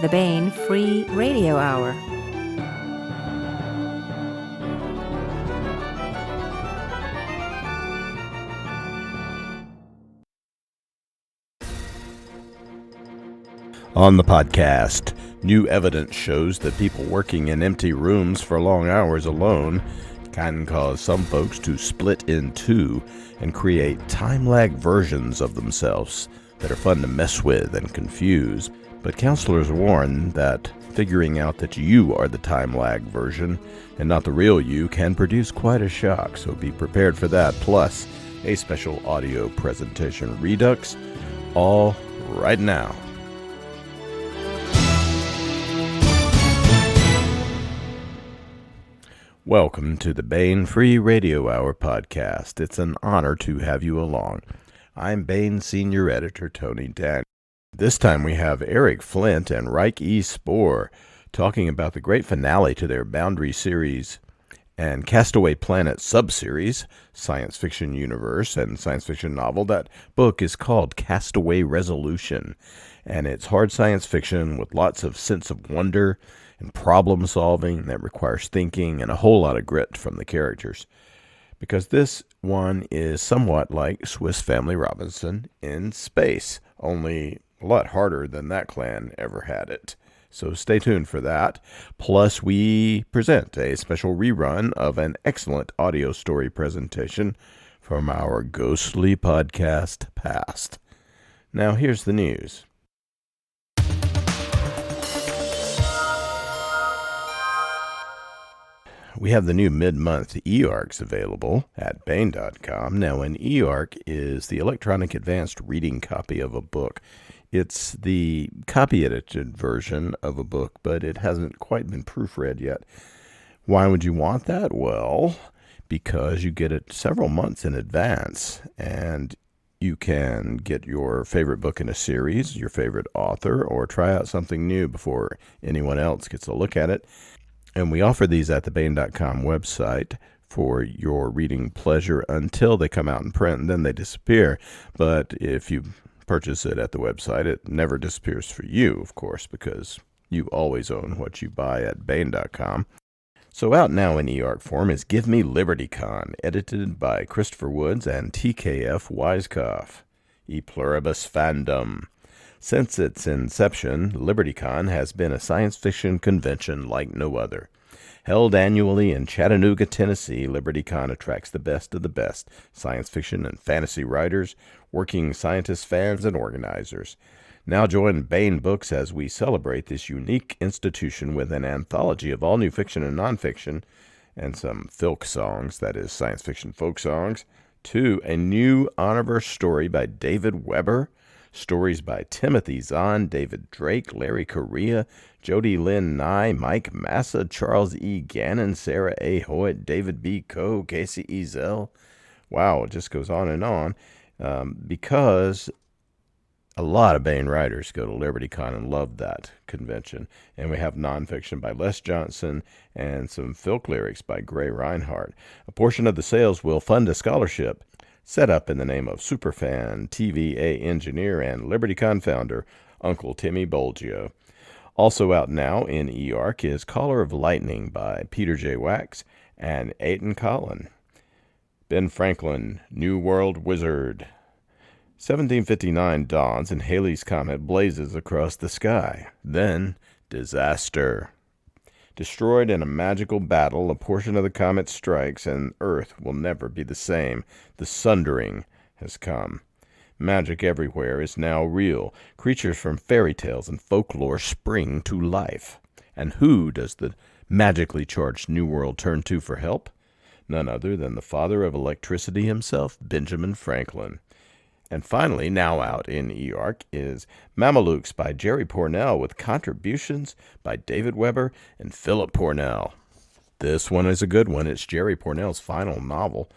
the Baen Free Radio Hour. On the podcast, new evidence shows that people working in empty rooms for long hours alone can cause some folks to split in two and create time-lag versions of themselves that are fun to mess with and confuse. But counselors warn that figuring out that you are the time-lag version and not the real you can produce quite a shock, so be prepared for that, plus a special audio presentation redux, all right now. Welcome to the Baen Free Radio Hour podcast. It's an honor to have you along. I'm Baen Senior Editor Tony Daniel. This time we have Flint and Ryk E. Spoor talking about the great finale to their Boundary series and Castaway Planet subseries, science fiction universe and science fiction novel. That book is called Castaway Resolution, and it's hard science fiction with lots of sense of wonder and problem solving that requires thinking and a whole lot of grit from the characters. Because this one is somewhat like Swiss Family Robinson in space, only a lot harder than that clan ever had it. So stay tuned for that. Plus, we present a special rerun of an excellent audio story presentation from our ghostly podcast past. Now, here's the news. We have the new mid-month e-arcs available at Baen.com. Now, an e-arc is the electronic advanced reading copy of a book. It's the copy-edited version of a book, but it hasn't quite been proofread yet. Why would you want that? Well, because you get it several months in advance, and you can get your favorite book in a series, your favorite author, or try out something new before anyone else gets a look at it. And we offer these at the Baen.com website for your reading pleasure until they come out in print, and then they disappear. But if you purchase it at the website, it never disappears for you, of course, because you always own what you buy at Baen.com. So out now in e-arc form is Give Me LibertyCon, edited by Christopher Woods and TKF Weiskopf. E Pluribus Fandom. Since its inception, LibertyCon has been a science fiction convention like no other. Held annually in Chattanooga, Tennessee, LibertyCon attracts the best of the best science fiction and fantasy writers, working scientist fans, and organizers. Now join Baen Books as we celebrate this unique institution with an anthology of all new fiction and nonfiction, and some filk songs, that is, science fiction folk songs, to a new Honorverse story by David Weber, stories by Timothy Zahn, David Drake, Larry Correa, Jody Lynn Nye, Mike Massa, Charles E. Gannon, Sarah A. Hoyt, David B. Coe, Casey Ezel. Wow, it just goes on and on. Because a lot of Baen writers go to LibertyCon and love that convention. And we have nonfiction by Les Johnson and some filk lyrics by Gray Reinhardt. A portion of the sales will fund a scholarship set up in the name of superfan, TVA engineer, and LibertyCon founder, Uncle Timmy Bolgio. Also out now in e-arc is Caller of Lightning by Peter J. Wax and Aiton Collin. Ben Franklin, New World Wizard. 1759 dawns and Halley's Comet blazes across the sky. Then, disaster. Destroyed in a magical battle, a portion of the comet strikes, and Earth will never be the same. The sundering has come. Magic everywhere is now real. Creatures from fairy tales and folklore spring to life. And who does the magically charged New World turn to for help? None other than the father of electricity himself, Benjamin Franklin. And finally, now out in e-arc, is Mamelukes by Jerry Pournelle with contributions by David Weber and Philip Pournelle. This one is a good one. It's Jerry Pournelle's final novel,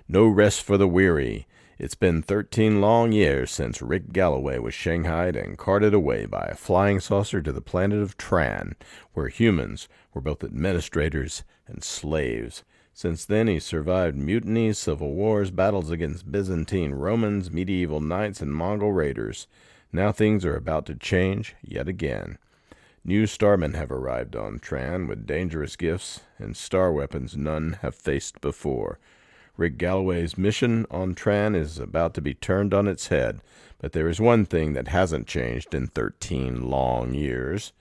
No Rest for the Weary. It's been 13 long years since Rick Galloway was shanghaied and carted away by a flying saucer to the planet of Tran, where humans were both administrators and slaves. Since then, he's survived mutinies, civil wars, battles against Byzantine Romans, medieval knights, and Mongol raiders. Now things are about to change yet again. New starmen have arrived on Tran with dangerous gifts and star weapons none have faced before. Rick Galloway's mission on Tran is about to be turned on its head, but there is one thing that hasn't changed in 13 long years.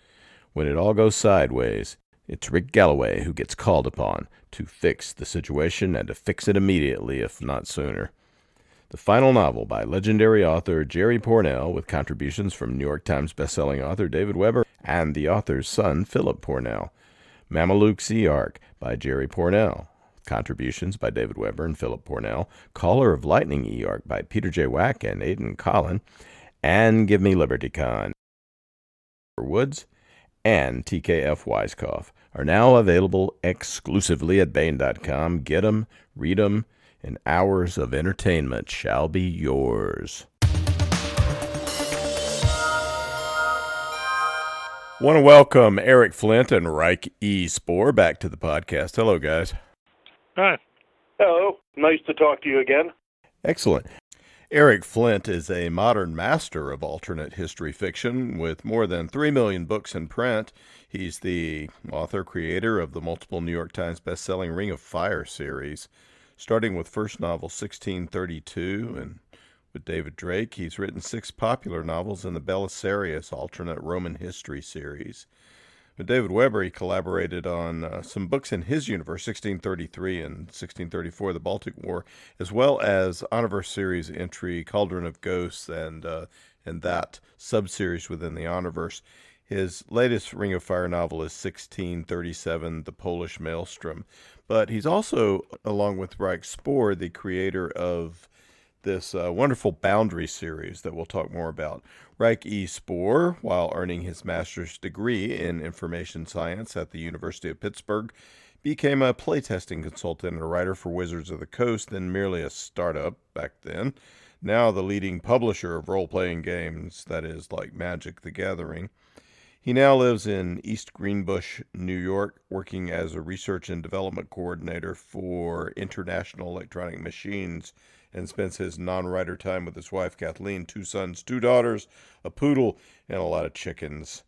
When it all goes sideways, it's Rick Galloway who gets called upon to fix the situation and to fix it immediately, if not sooner. The final novel by legendary author Jerry Pournelle, with contributions from New York Times bestselling author David Weber and the author's son, Philip Pournelle. Mameluke's E-Arc by Jerry Pournelle. Contributions by David Weber and Philip Pournelle. Caller of Lightning E-Arc by Peter J. Wack and Aidan Collin. And Give Me Liberty Con Woods and TKF Weiskopf are now available exclusively at Baen.com. Get them, read them, and hours of entertainment shall be yours. Want to welcome Eric Flint and Ryk E. Spoor back to the podcast. Hello, guys. Hi. Hello. Nice to talk to you again. Excellent. Eric Flint is a modern master of alternate history fiction with more than 3 million books in print. He's the author, creator of the multiple New York Times bestselling Ring of Fire series. Starting with first novel 1632 and with David Drake, he's written 6 popular novels in the Belisarius alternate Roman history series. With David Weber, he collaborated on some books in his universe, 1633 and 1634, the Baltic War, as well as Honorverse series entry Cauldron of Ghosts and that subseries within the Honorverse. His latest Ring of Fire novel is 1637, The Polish Maelstrom. But he's also, along with Ryk Spoor, the creator of this wonderful Boundary series that we'll talk more about. Ryk E. Spoor, while earning his master's degree in information science at the University of Pittsburgh, became a playtesting consultant and a writer for Wizards of the Coast, then merely a startup back then. Now the leading publisher of role-playing games, that is, like Magic the Gathering. He now lives in East Greenbush, New York, working as a research and development coordinator for International Electronic Machines, and spends his non-writer time with his wife, Kathleen, 2 sons, 2 daughters, a poodle, and a lot of chickens.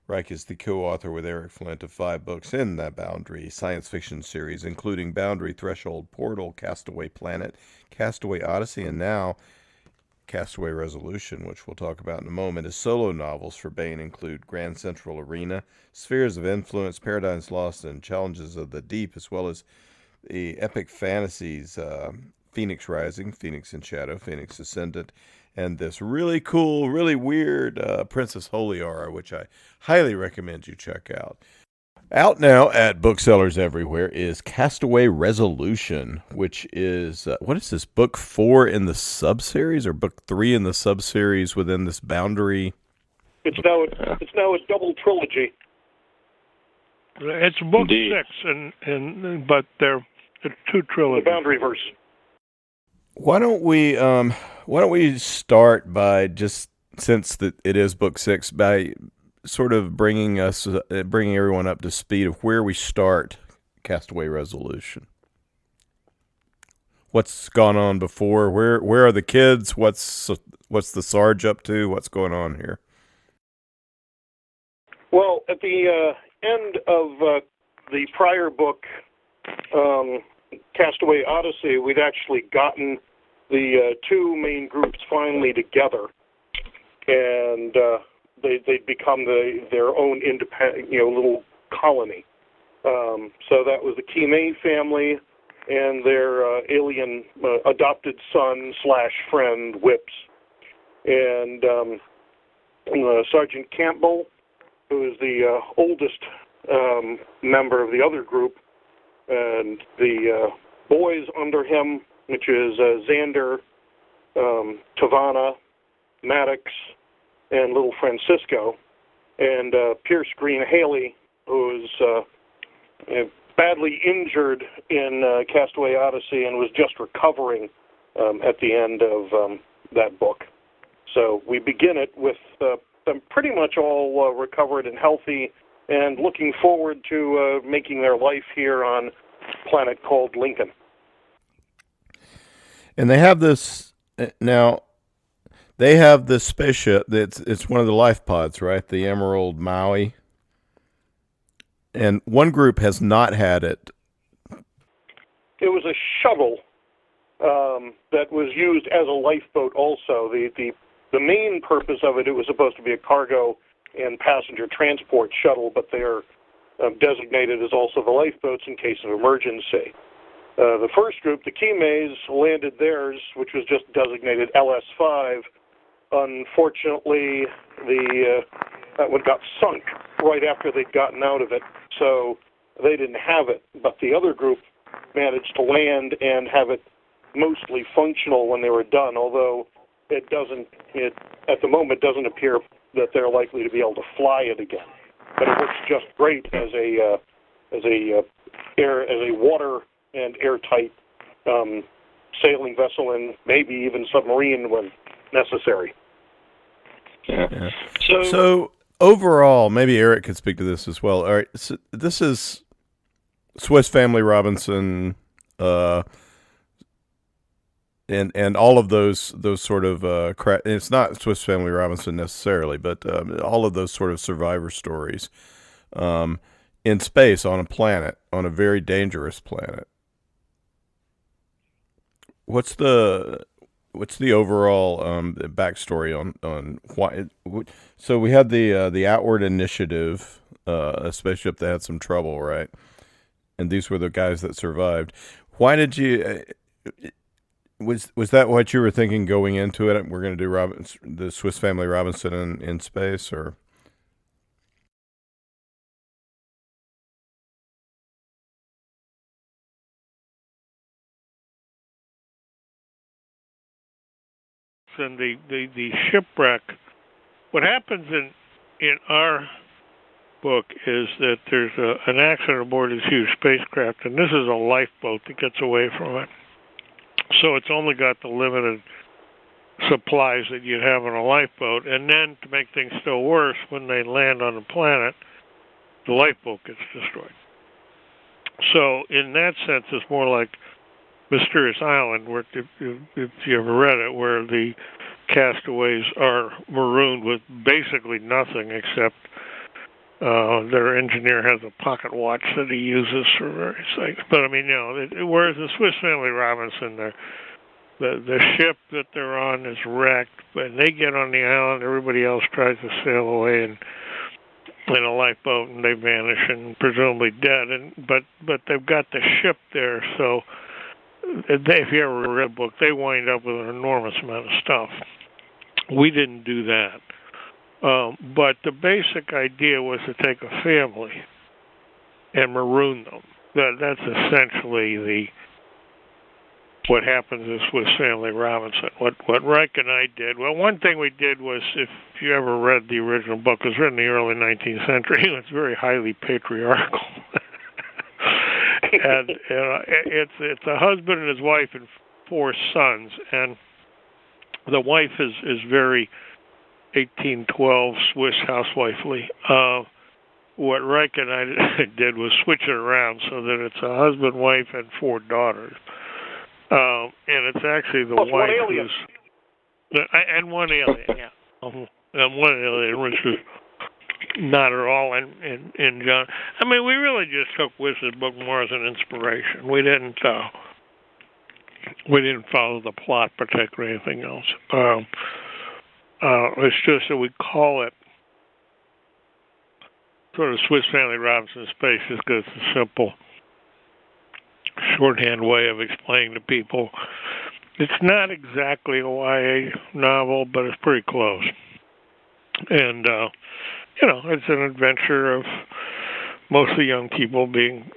Ryk is the co-author with Eric Flint of 5 books in that Boundary science fiction series, including Boundary, Threshold, Portal, Castaway Planet, Castaway Odyssey, and now Castaway Resolution, which we'll talk about in a moment. His solo novels for Baen include Grand Central Arena, Spheres of Influence, Paradigms Lost, and Challenges of the Deep, as well as the epic fantasies Phoenix Rising, Phoenix in Shadow, Phoenix Ascendant, and this really cool, really weird Princess Holiara, which I highly recommend you check out. Out now at booksellers everywhere is Castaway Resolution, which is, what is this, book 4 in the subseries, or book 3 in the subseries within this Boundary? It's now a double trilogy. It's book Indeed. 6, but it's 2 trilogies. The Boundaryverse. Why don't we start by, just since it is book 6, by sort of bringing everyone up to speed of where we start Castaway Resolution. What's gone on before? Where are the kids? What's the Sarge up to? What's going on here? Well, at the end of the prior book, Castaway Odyssey, we'd actually gotten the 2 main groups finally together, and they'd become their own independent, little colony. So that was the Kime family and their alien adopted son / friend, Whips. And Sergeant Campbell, who is the oldest member of the other group, and the boys under him, which is Xander, Tavana, Maddox, and little Francisco, and Pierce Green Haley, who is badly injured in Castaway Odyssey and was just recovering at the end of that book. So we begin it with them pretty much all recovered and healthy and looking forward to making their life here on a planet called Lincoln. And they have this now. They have this spaceship. It's one of the life pods, right? The Emerald Maui. and one group has not had it. It was a shuttle that was used as a lifeboat also. The main purpose of it was supposed to be a cargo and passenger transport shuttle, but they're designated as also the lifeboats in case of emergency. The first group, the Kimes, landed theirs, which was just designated LS-5. Unfortunately, that one got sunk right after they'd gotten out of it, so they didn't have it. But the other group managed to land and have it mostly functional when they were done, although at the moment doesn't appear that they're likely to be able to fly it again. But it works just great as a water and airtight sailing vessel, and maybe even submarine when necessary. Yeah. So overall, maybe Eric could speak to this as well. All right, so this is Swiss Family Robinson, and all of those sort of it's not Swiss Family Robinson necessarily, but all of those sort of survivor stories in space on a planet, on a very dangerous planet. What's the overall backstory on why? So we had the Outward Initiative, a spaceship that had some trouble, right? And these were the guys that survived. Why did you? Was that what you were thinking going into it? We're going to do the Swiss Family Robinson in space, or? And the shipwreck. What happens in our book is that there's an accident aboard this huge spacecraft, and this is a lifeboat that gets away from it. So it's only got the limited supplies that you'd have on a lifeboat. And then to make things still worse, when they land on the planet, the lifeboat gets destroyed. So in that sense, it's more like Mysterious Island, where if you ever read it, where the castaways are marooned with basically nothing except their engineer has a pocket watch that he uses for various things. But I mean, whereas the Swiss Family Robinson, the ship that they're on is wrecked, and they get on the island. Everybody else tries to sail away in a lifeboat, and they vanish and presumably dead. But they've got the ship there, so if you ever read the book, they wind up with an enormous amount of stuff. We didn't do that. But the basic idea was to take a family and maroon them. That's essentially what happens in Swiss Family Robinson. What Ryk and I did, well, one thing we did was, if you ever read the original book, it was written in the early 19th century. It's very highly patriarchal. And it's a husband and his wife and 4 sons, and the wife is very 1812 Swiss housewifely. What Ryk and I did was switch it around so that it's a husband, wife, and 4 daughters. And it's actually the wife who's and one alien, yeah, and one alien, which is not at all in John. I mean, we really just took Wiss's book more as an inspiration. We didn't follow the plot particularly, or anything else. It's just that we call it sort of Swiss Family Robinson Space, just because it's a simple shorthand way of explaining to people. It's not exactly a YA novel, but it's pretty close. And it's an adventure of mostly young people being,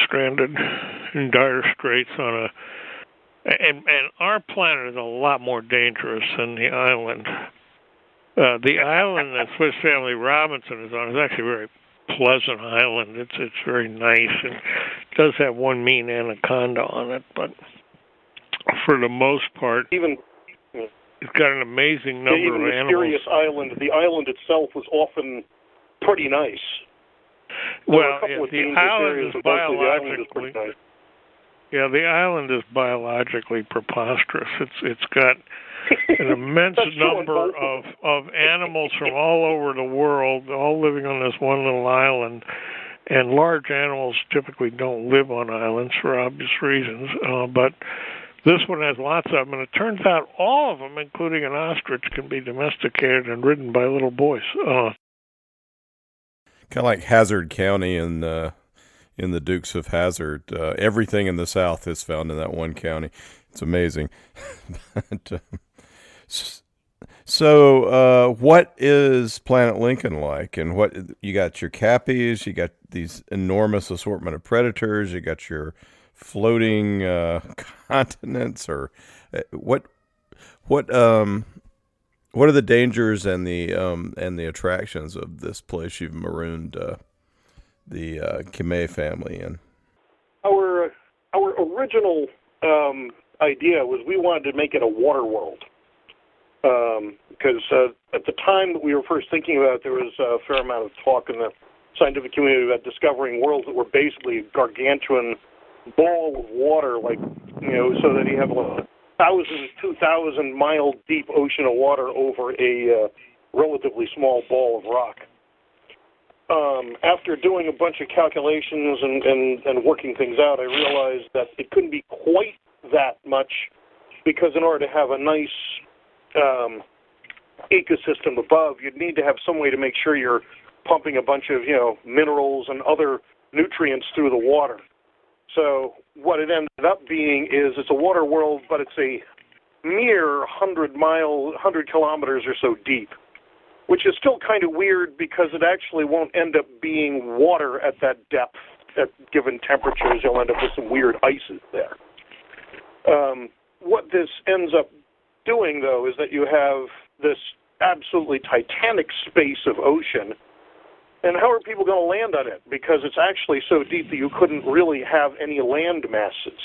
stranded in dire straits on and our planet is a lot more dangerous than the island. The island that Swiss Family Robinson is on is actually a very pleasant island. It's very nice, and it does have one mean anaconda on it, but for the most part, it's got an amazing number of animals. Mysterious Island, the island itself was often pretty nice. Well, the island is biologically preposterous. It's got an immense number of animals from all over the world, all living on this one little island. And large animals typically don't live on islands for obvious reasons, but this one has lots of them, and it turns out all of them, including an ostrich, can be domesticated and ridden by little boys. Kind of like Hazard County in the Dukes of Hazzard. Everything in the South is found in that one county. It's amazing. But, so, what is Planet Lincoln like? And what you got your cappies, you got these enormous assortment of predators, you got your floating continents, or what are the dangers and the attractions of this place you've marooned the Kimei family in? Our original idea was we wanted to make it a water world. Because at the time that we were first thinking about it, there was a fair amount of talk in the scientific community about discovering worlds that were basically a gargantuan ball of water, like, so that you have a 2,000 mile deep ocean of water over a relatively small ball of rock. After doing a bunch of calculations and working things out, I realized that it couldn't be quite that much, because in order to have a nice ecosystem above, you'd need to have some way to make sure you're pumping a bunch of minerals and other nutrients through the water. So what it ended up being is it's a water world, but it's a mere 100 kilometers or so deep, which is still kind of weird because it actually won't end up being water at that depth. At given temperatures, you'll end up with some weird ices there. What this ends up doing, though, is that you have this absolutely titanic space of ocean, and how are people going to land on it? Because it's actually so deep that you couldn't really have any land masses.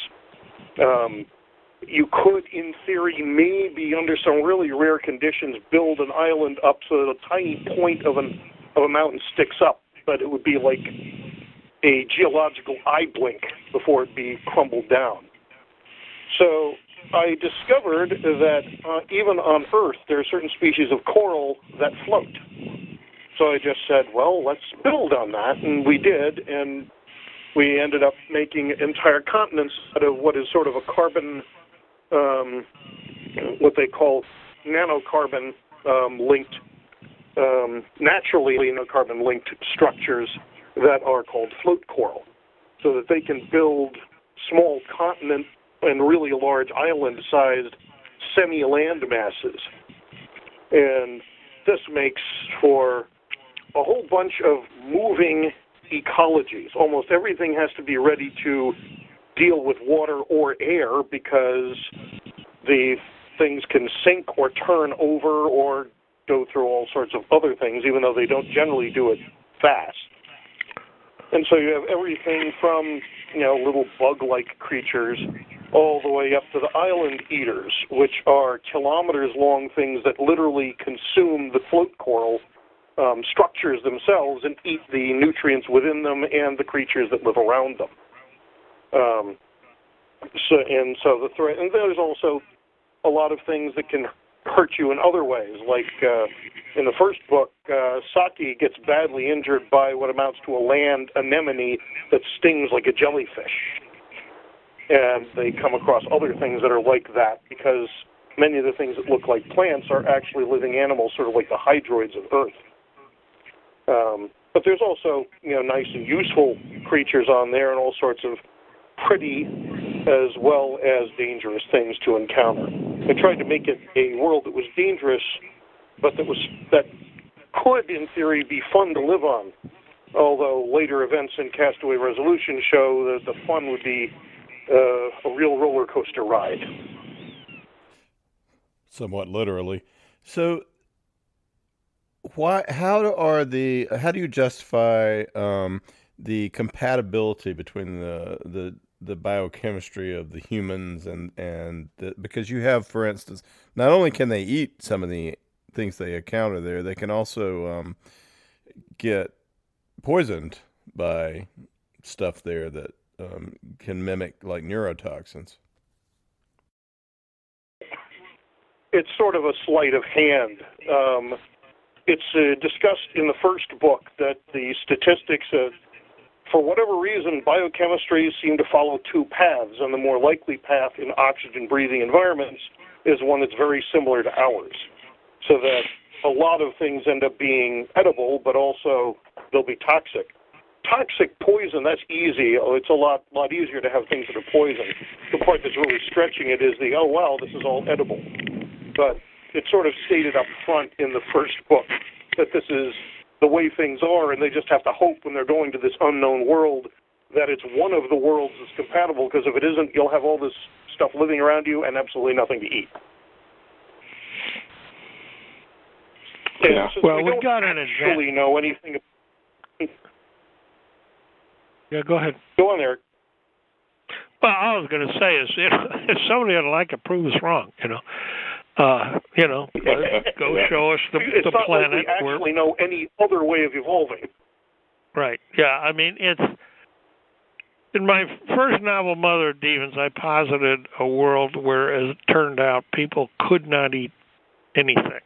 You could, in theory, maybe under some really rare conditions, build an island up so that a tiny point of a mountain sticks up, but it would be like a geological eye blink before it'd be crumbled down. So I discovered that even on Earth, there are certain species of coral that float. So I just said, well, let's build on that, and we did, and we ended up making entire continents out of what is sort of a carbon, what they call nanocarbon linked, naturally nanocarbon linked structures that are called float coral, so that they can build small continent and really large island-sized semi-land masses. And this makes for a whole bunch of moving ecologies. Almost everything has to be ready to deal with water or air, because the things can sink or turn over or go through all sorts of other things, even though they don't generally do it fast. And so you have everything from, little bug-like creatures all the way up to the island eaters, which are kilometers-long things that literally consume the float coral structures themselves and eat the nutrients within them and the creatures that live around them. And there's also a lot of things that can hurt you in other ways. Like in the first book, Saki gets badly injured by what amounts to a land anemone that stings like a jellyfish. And they come across other things that are like that, because many of the things that look like plants are actually living animals, sort of like the hydroids of Earth. But there's also, nice and useful creatures on there, and all sorts of pretty as well as dangerous things to encounter. I tried to make it a world that was dangerous, but that could, in theory, be fun to live on. Although later events in Castaway Resolution show that the fun would be a real roller coaster ride. Somewhat literally. So, how do you justify the compatibility between the biochemistry of the humans and because you have, for instance, not only can they eat some of the things they encounter there, they can also get poisoned by stuff there that can mimic like neurotoxins. It's sort of a sleight of hand. It's discussed in the first book that the statistics for whatever reason, biochemistry seem to follow two paths, and the more likely path in oxygen-breathing environments is one that's very similar to ours. So that a lot of things end up being edible, but also they'll be toxic. Toxic poison, that's easy. It's a lot easier to have things that are poison. The part that's really stretching it is oh, wow, this is all edible. But it's sort of stated up front in the first book that this is the way things are, and they just have to hope when they're going to this unknown world that it's one of the worlds that's compatible, because if it isn't, you'll have all this stuff living around you and absolutely nothing to eat. Yeah. Well, we got an actually know anything. Yeah, go ahead. Go on, Eric. Well, all I was going to say is, if somebody would like to prove us wrong, go show us the it's not planet. Like we actually know any other way of evolving. Right. Yeah. I mean, it's in my first novel, Mother of Demons, I posited a world where, as it turned out, people could not eat anything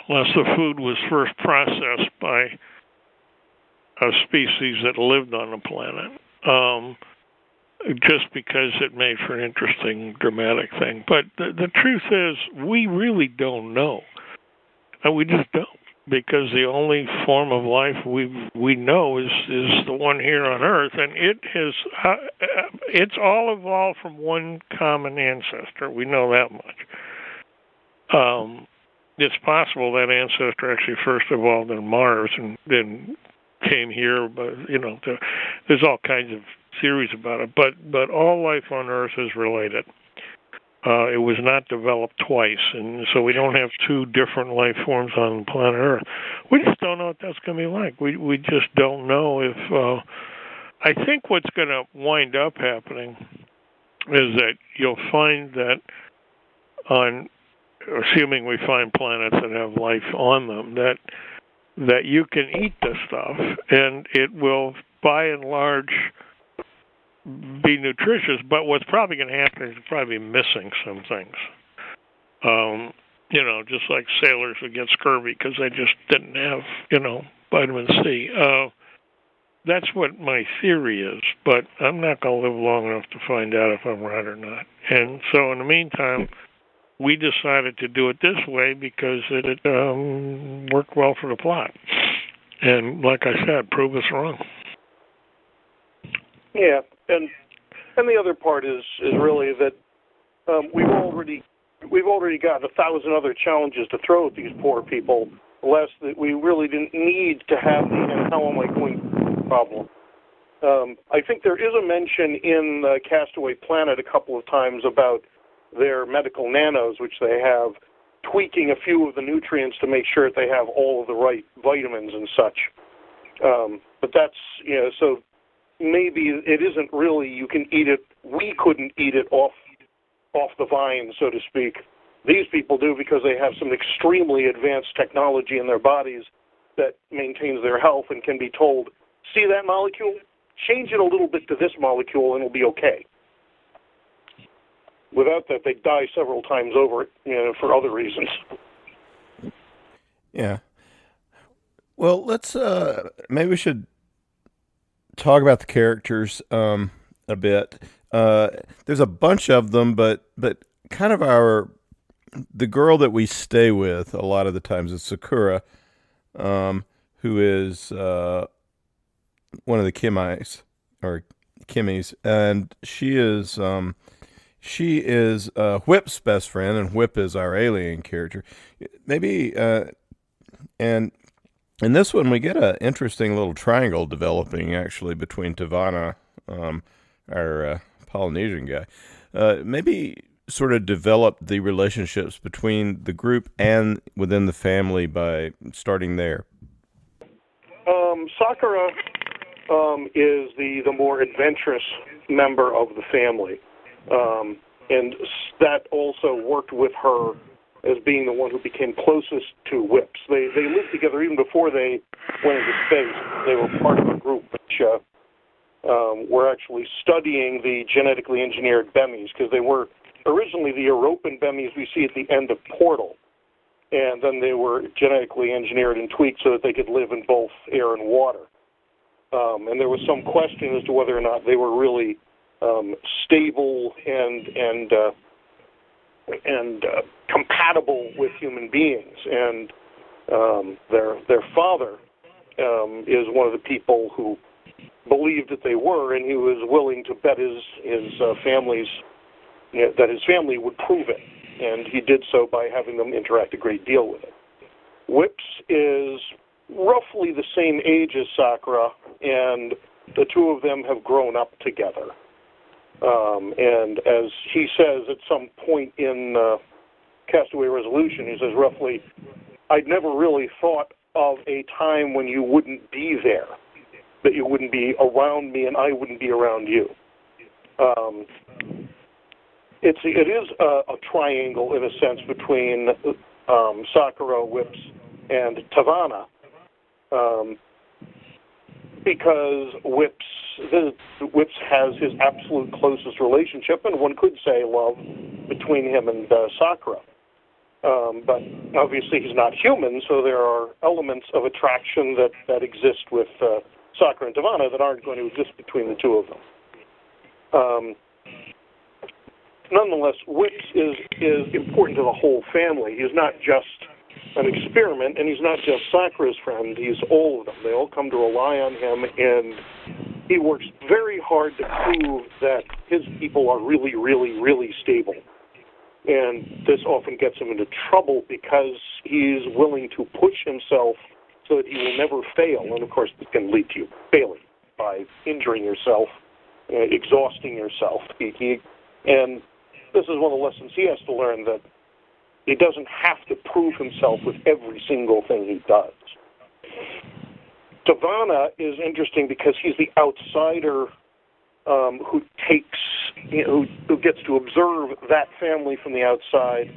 unless the food was first processed by a species that lived on the planet, just because it made for an interesting, dramatic thing. But the truth is, we really don't know. And we just don't, because the only form of life we know is the one here on Earth, and it's all evolved from one common ancestor. We know that much. It's possible that ancestor actually first evolved in Mars and then came here, but there's all kinds of theories about it. But all life on Earth is related. It was not developed twice, and so we don't have two different life forms on planet Earth. We just don't know what that's going to be like. We just don't know if. I think what's going to wind up happening is that you'll find that assuming we find planets that have life on them, that you can eat this stuff, and it will, by and large, be nutritious. But what's probably going to happen is you'll probably be missing some things. Just like sailors would get scurvy because they just didn't have, vitamin C. That's what my theory is, but I'm not going to live long enough to find out if I'm right or not. And so in the meantime, we decided to do it this way because it worked well for the plot. And like I said, prove us wrong. Yeah, and the other part is really that we've already got 1,000 other challenges to throw at these poor people, less that we really didn't need to have the "and how am I going to" problem. I think there is a mention in Castaway Planet a couple of times about their medical nanos, which they have, tweaking a few of the nutrients to make sure that they have all of the right vitamins and such. But that's, so maybe it isn't really, you can eat it, we couldn't eat it off the vine, so to speak. These people do because they have some extremely advanced technology in their bodies that maintains their health and can be told, see that molecule? Change it a little bit to this molecule and it'll be okay. Without that, they die several times over, for other reasons. Yeah. Well, let's maybe we should talk about the characters a bit. There's a bunch of them, but kind of the girl that we stay with a lot of the times is Sakura, who is one of the Kimmies, and she is Whip's best friend, and Whip is our alien character. Maybe, and in this one, we get an interesting little triangle developing, actually, between Tavana, our Polynesian guy. Maybe sort of develop the relationships between the group and within the family by starting there. Sakura is the more adventurous member of the family. And that also worked with her as being the one who became closest to Whips. They lived together even before they went into space. They were part of a group which were actually studying the genetically engineered Bemies, because they were originally the European Bemies we see at the end of Portal. And then they were genetically engineered and tweaked so that they could live in both air and water. and there was some question as to whether or not they were really stable and compatible with human beings. And their father is one of the people who believed that they were, and he was willing to bet his family's that his family would prove it, and he did so by having them interact a great deal with it. Whips is roughly the same age as Sakura, and the two of them have grown up together. And as he says at some point in Castaway Resolution, he says roughly, I'd never really thought of a time when you wouldn't be there, that you wouldn't be around me and I wouldn't be around you. It is a triangle in a sense between Sakura, Whips, and Tavana, because Whips has his absolute closest relationship, and one could say love, between him and Sakura. But obviously he's not human, so there are elements of attraction that exist with Sakura and Tavana that aren't going to exist between the two of them. Nonetheless, Whips is important to the whole family. He's not just an experiment, and he's not just Sakura's friend. He's all of them. They all come to rely on him, and he works very hard to prove that his people are really, really, really stable. And this often gets him into trouble because he's willing to push himself so that he will never fail. And, of course, this can lead to you failing by injuring yourself, exhausting yourself. And this is one of the lessons he has to learn, that he doesn't have to prove himself with every single thing he does. Tavana is interesting because he's the outsider who gets to observe that family from the outside,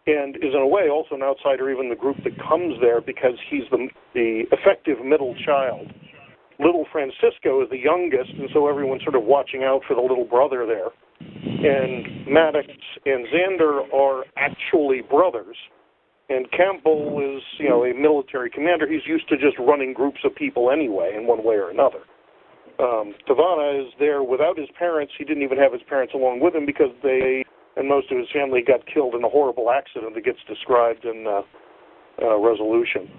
and is in a way also an outsider even the group that comes there, because he's the effective middle child. Little Francisco is the youngest, and so everyone's sort of watching out for the little brother there. And Maddox and Xander are actually brothers. And Campbell is, a military commander. He's used to just running groups of people anyway, in one way or another. Tavana is there without his parents. He didn't even have his parents along with him because they and most of his family got killed in a horrible accident that gets described in Resolution.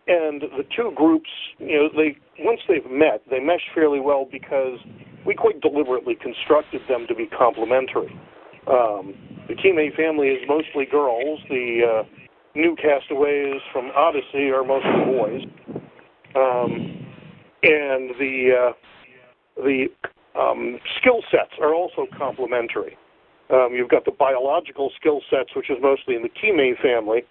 And the two groups, once they've met, they mesh fairly well because we quite deliberately constructed them to be complementary. The Kime family is mostly girls. The new castaways from Odyssey are mostly boys. And the skill sets are also complementary. You've got the biological skill sets, which is mostly in the Kime family,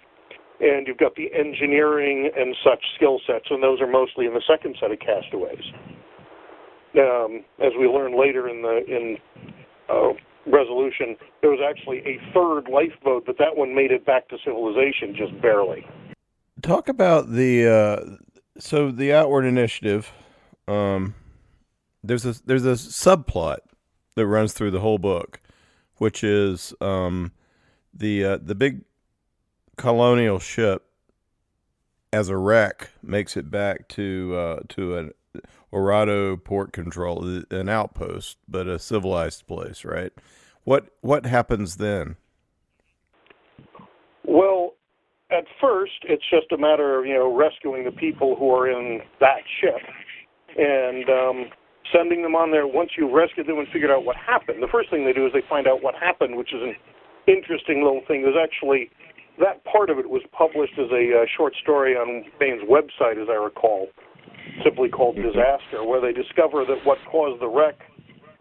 and you've got the engineering and such skill sets, and those are mostly in the second set of castaways. As we learn later in Resolution, there was actually a third lifeboat, but that one made it back to civilization just barely. Talk about the Outward Initiative. There's a subplot that runs through the whole book, which is the big colonial ship as a wreck makes it back to an Orado port control, an outpost, but a civilized place, right? What happens then? Well, at first, it's just a matter of rescuing the people who are in that ship and sending them on there. Once you've rescued them and figured out what happened, the first thing they do is they find out what happened, which is an interesting little thing. There's actually that part of it was published as a short story on Bain's website, as I recall, simply called Disaster, where they discover that what caused the wreck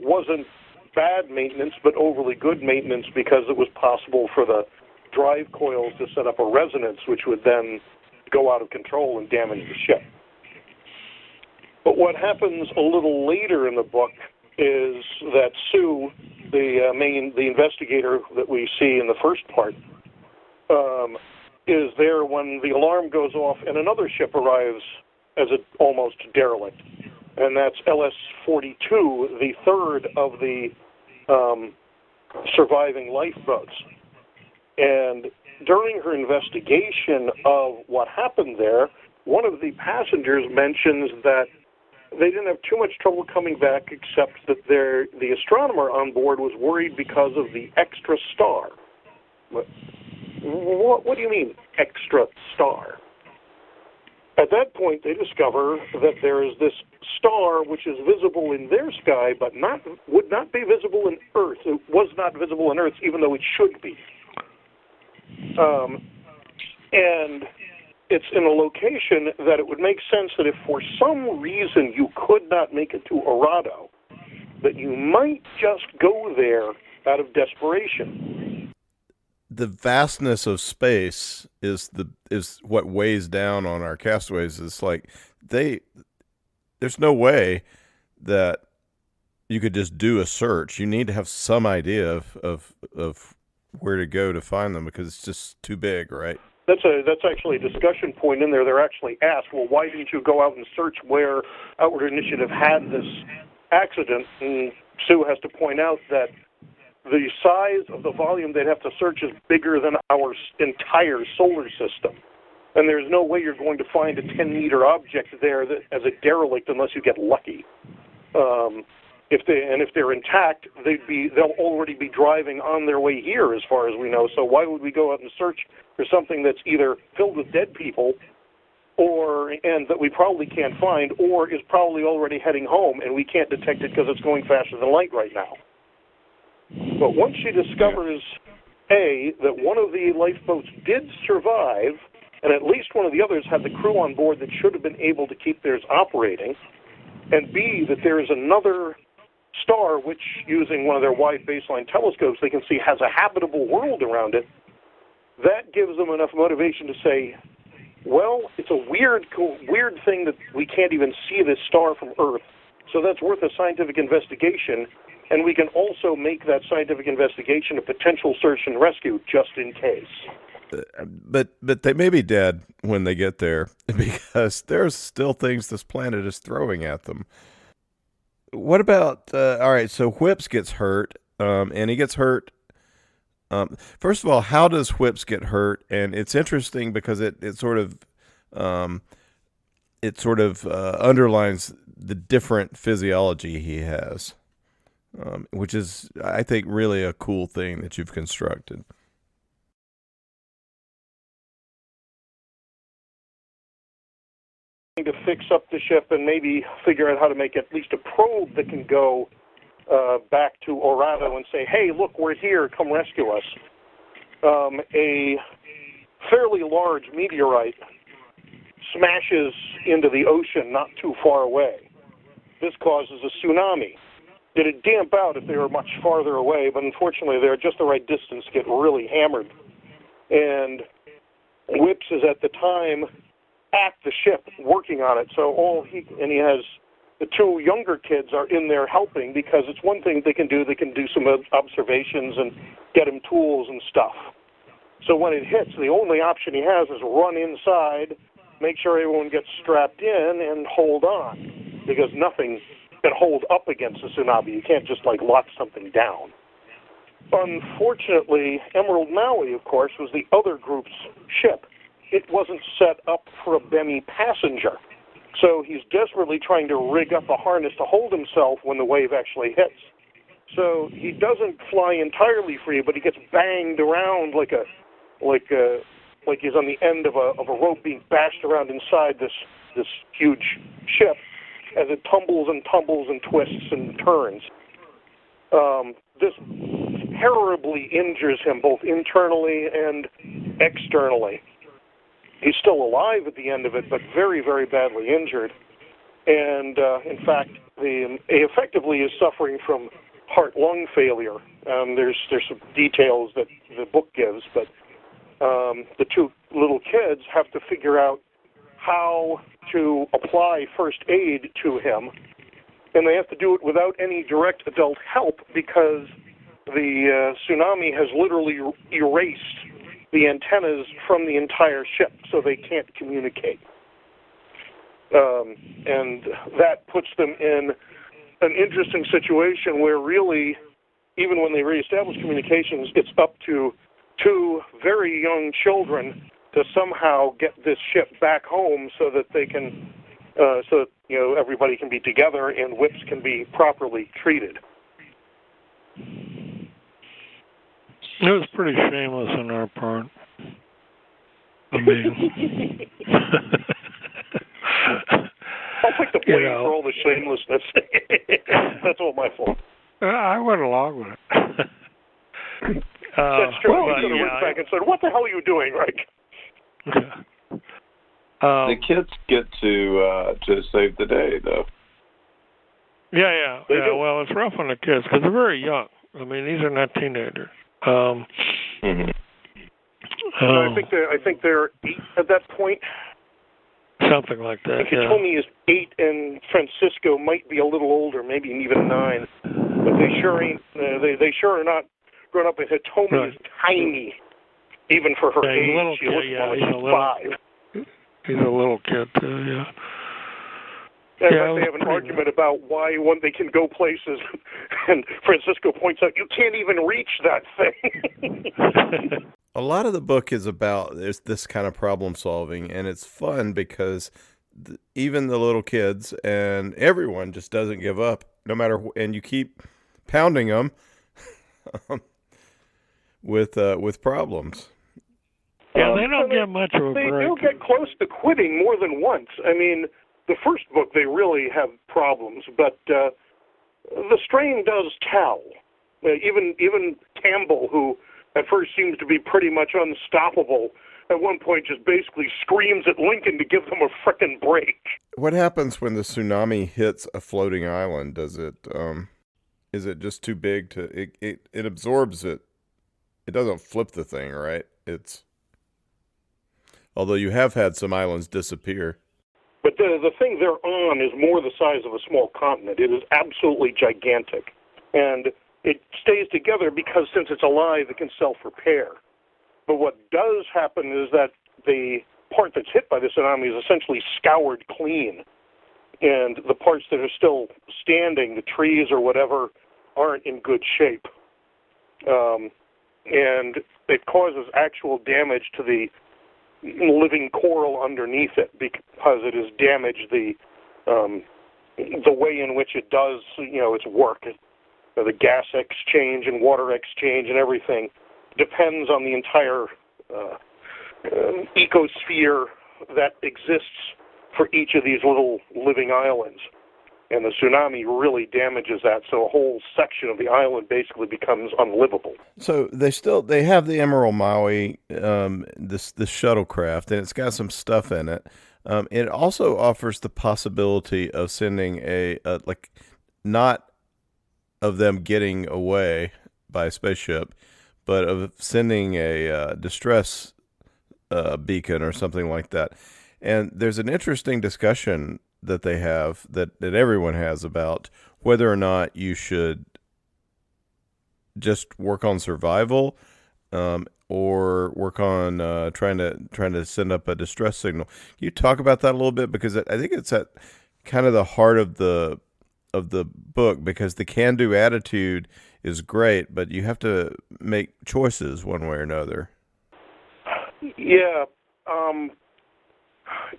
wasn't bad maintenance, but overly good maintenance, because it was possible for the drive coils to set up a resonance, which would then go out of control and damage the ship. But what happens a little later in the book is that Sue, the investigator that we see in the first part, is there when the alarm goes off and another ship arrives as an almost derelict, and that's LS-42, the third of the surviving lifeboats. And during her investigation of what happened there, one of the passengers mentions that they didn't have too much trouble coming back, except that the astronomer on board was worried because of the extra star. What do you mean, extra star? At that point, they discover that there is this star which is visible in their sky, but would not be visible in Earth. It was not visible in Earth, even though it should be. And it's in a location that it would make sense that if for some reason you could not make it to Orado, that you might just go there out of desperation. The vastness of space is what weighs down on our castaways. It's like there's no way that you could just do a search. You need to have some idea of where to go to find them, because it's just too big, right? That's actually a discussion point in there. They're actually asked, well, why didn't you go out and search where Outward Initiative had this accident? And Sue has to point out that the size of the volume they'd have to search is bigger than our entire solar system. And there's no way you're going to find a 10-meter object there as a derelict unless you get lucky. If they're intact, they'll already be driving on their way here, as far as we know. So why would we go out and search for something that's either filled with dead people, and that we probably can't find, or is probably already heading home and we can't detect it because it's going faster than light right now? But once she discovers, A, that one of the lifeboats did survive, and at least one of the others had the crew on board that should have been able to keep theirs operating, and B, that there is another star which, using one of their wide baseline telescopes, they can see has a habitable world around it, that gives them enough motivation to say, well, it's a weird thing that we can't even see this star from Earth, so that's worth a scientific investigation, and we can also make that scientific investigation a potential search and rescue just in case. But they may be dead when they get there, because there's still things this planet is throwing at them. What about, all right, so Whips gets hurt, and he gets hurt. First of all, how does Whips get hurt? And it's interesting because it sort of underlines the different physiology he has, which is, I think, really a cool thing that you've constructed. To fix up the ship and maybe figure out how to make at least a probe that can go back to Orado and say, hey, look, we're here, come rescue us. A fairly large meteorite smashes into the ocean not too far away. This causes a tsunami. Did it damp out if they were much farther away, but unfortunately they're just the right distance to get really hammered. And Whips is at the time at the ship working on it, so he has the two younger kids are in there helping, because it's one thing they can do some observations and get him tools and stuff. So when it hits, the only option he has is run inside, make sure everyone gets strapped in, and hold on, because nothing can hold up against a tsunami. You can't just lock something down. Unfortunately, Emerald Maui, of course, was the other group's ship. It wasn't set up for a BEMI passenger. So he's desperately trying to rig up a harness to hold himself when the wave actually hits. So he doesn't fly entirely free, but he gets banged around like he's on the end of a rope being bashed around inside this huge ship as it tumbles and twists and turns. This terribly injures him both internally and externally. He's still alive at the end of it, but very, very badly injured. And, in fact, he effectively is suffering from heart-lung failure. There's some details that the book gives, but the two little kids have to figure out how to apply first aid to him, and they have to do it without any direct adult help, because the tsunami has literally erased the antennas from the entire ship, so they can't communicate. And that puts them in an interesting situation where really, even when they reestablish communications, it's up to two very young children to somehow get this ship back home so that they can, so that, everybody can be together and whips can be properly treated. It was pretty shameless on our part. I mean, I'll take the blame for all the shamelessness. That's all my fault. I went along with it. That's true. Well, you could have went back and said, "What the hell are you doing, Ryk?" The kids get to save the day, though. Yeah. Well, it's rough on the kids because they're very young. I mean, these are not teenagers. I think they're 8 at that point. Something like that. I think Hitomi is 8, and Francisco might be a little older, maybe even 9. But they sure ain't. They sure are not grown up. And Hitomi is tiny, even for her age. She looks like she's 5. He's a little kid too. Yeah. And they have an argument about why when they can go places, and Francisco points out, you can't even reach that thing. A lot of the book is about this kind of problem solving, and it's fun because even the little kids and everyone just doesn't give up, no matter, and you keep pounding them with problems. Yeah, they don't get much of a break. They'll get close to quitting more than once. I mean, the first book, they really have problems, but the strain does tell. Even Campbell, who at first seems to be pretty much unstoppable, at one point just basically screams at Lincoln to give them a frickin' break. What happens when the tsunami hits a floating island? Is it just too big to it absorbs it? It doesn't flip the thing, right? Although you have had some islands disappear. But the thing they're on is more the size of a small continent. It is absolutely gigantic. And it stays together because since it's alive, it can self-repair. But what does happen is that the part that's hit by the tsunami is essentially scoured clean. And the parts that are still standing, the trees or whatever, aren't in good shape. And it causes actual damage to the living coral underneath it because it has damaged the way in which it does, its work. The gas exchange and water exchange and everything depends on the entire ecosphere that exists for each of these little living islands. And the tsunami really damages that, so a whole section of the island basically becomes unlivable. So they have the Emerald Maui, this shuttlecraft, and it's got some stuff in it. It also offers the possibility of sending not of them getting away by a spaceship, but of sending a distress beacon or something like that. And there's an interesting discussion that they have, that everyone has, about whether or not you should just work on survival or work on trying to send up a distress signal. Can you talk about that a little bit? Because I think it's at kind of the heart of the book, because the can-do attitude is great, but you have to make choices one way or another. Yeah.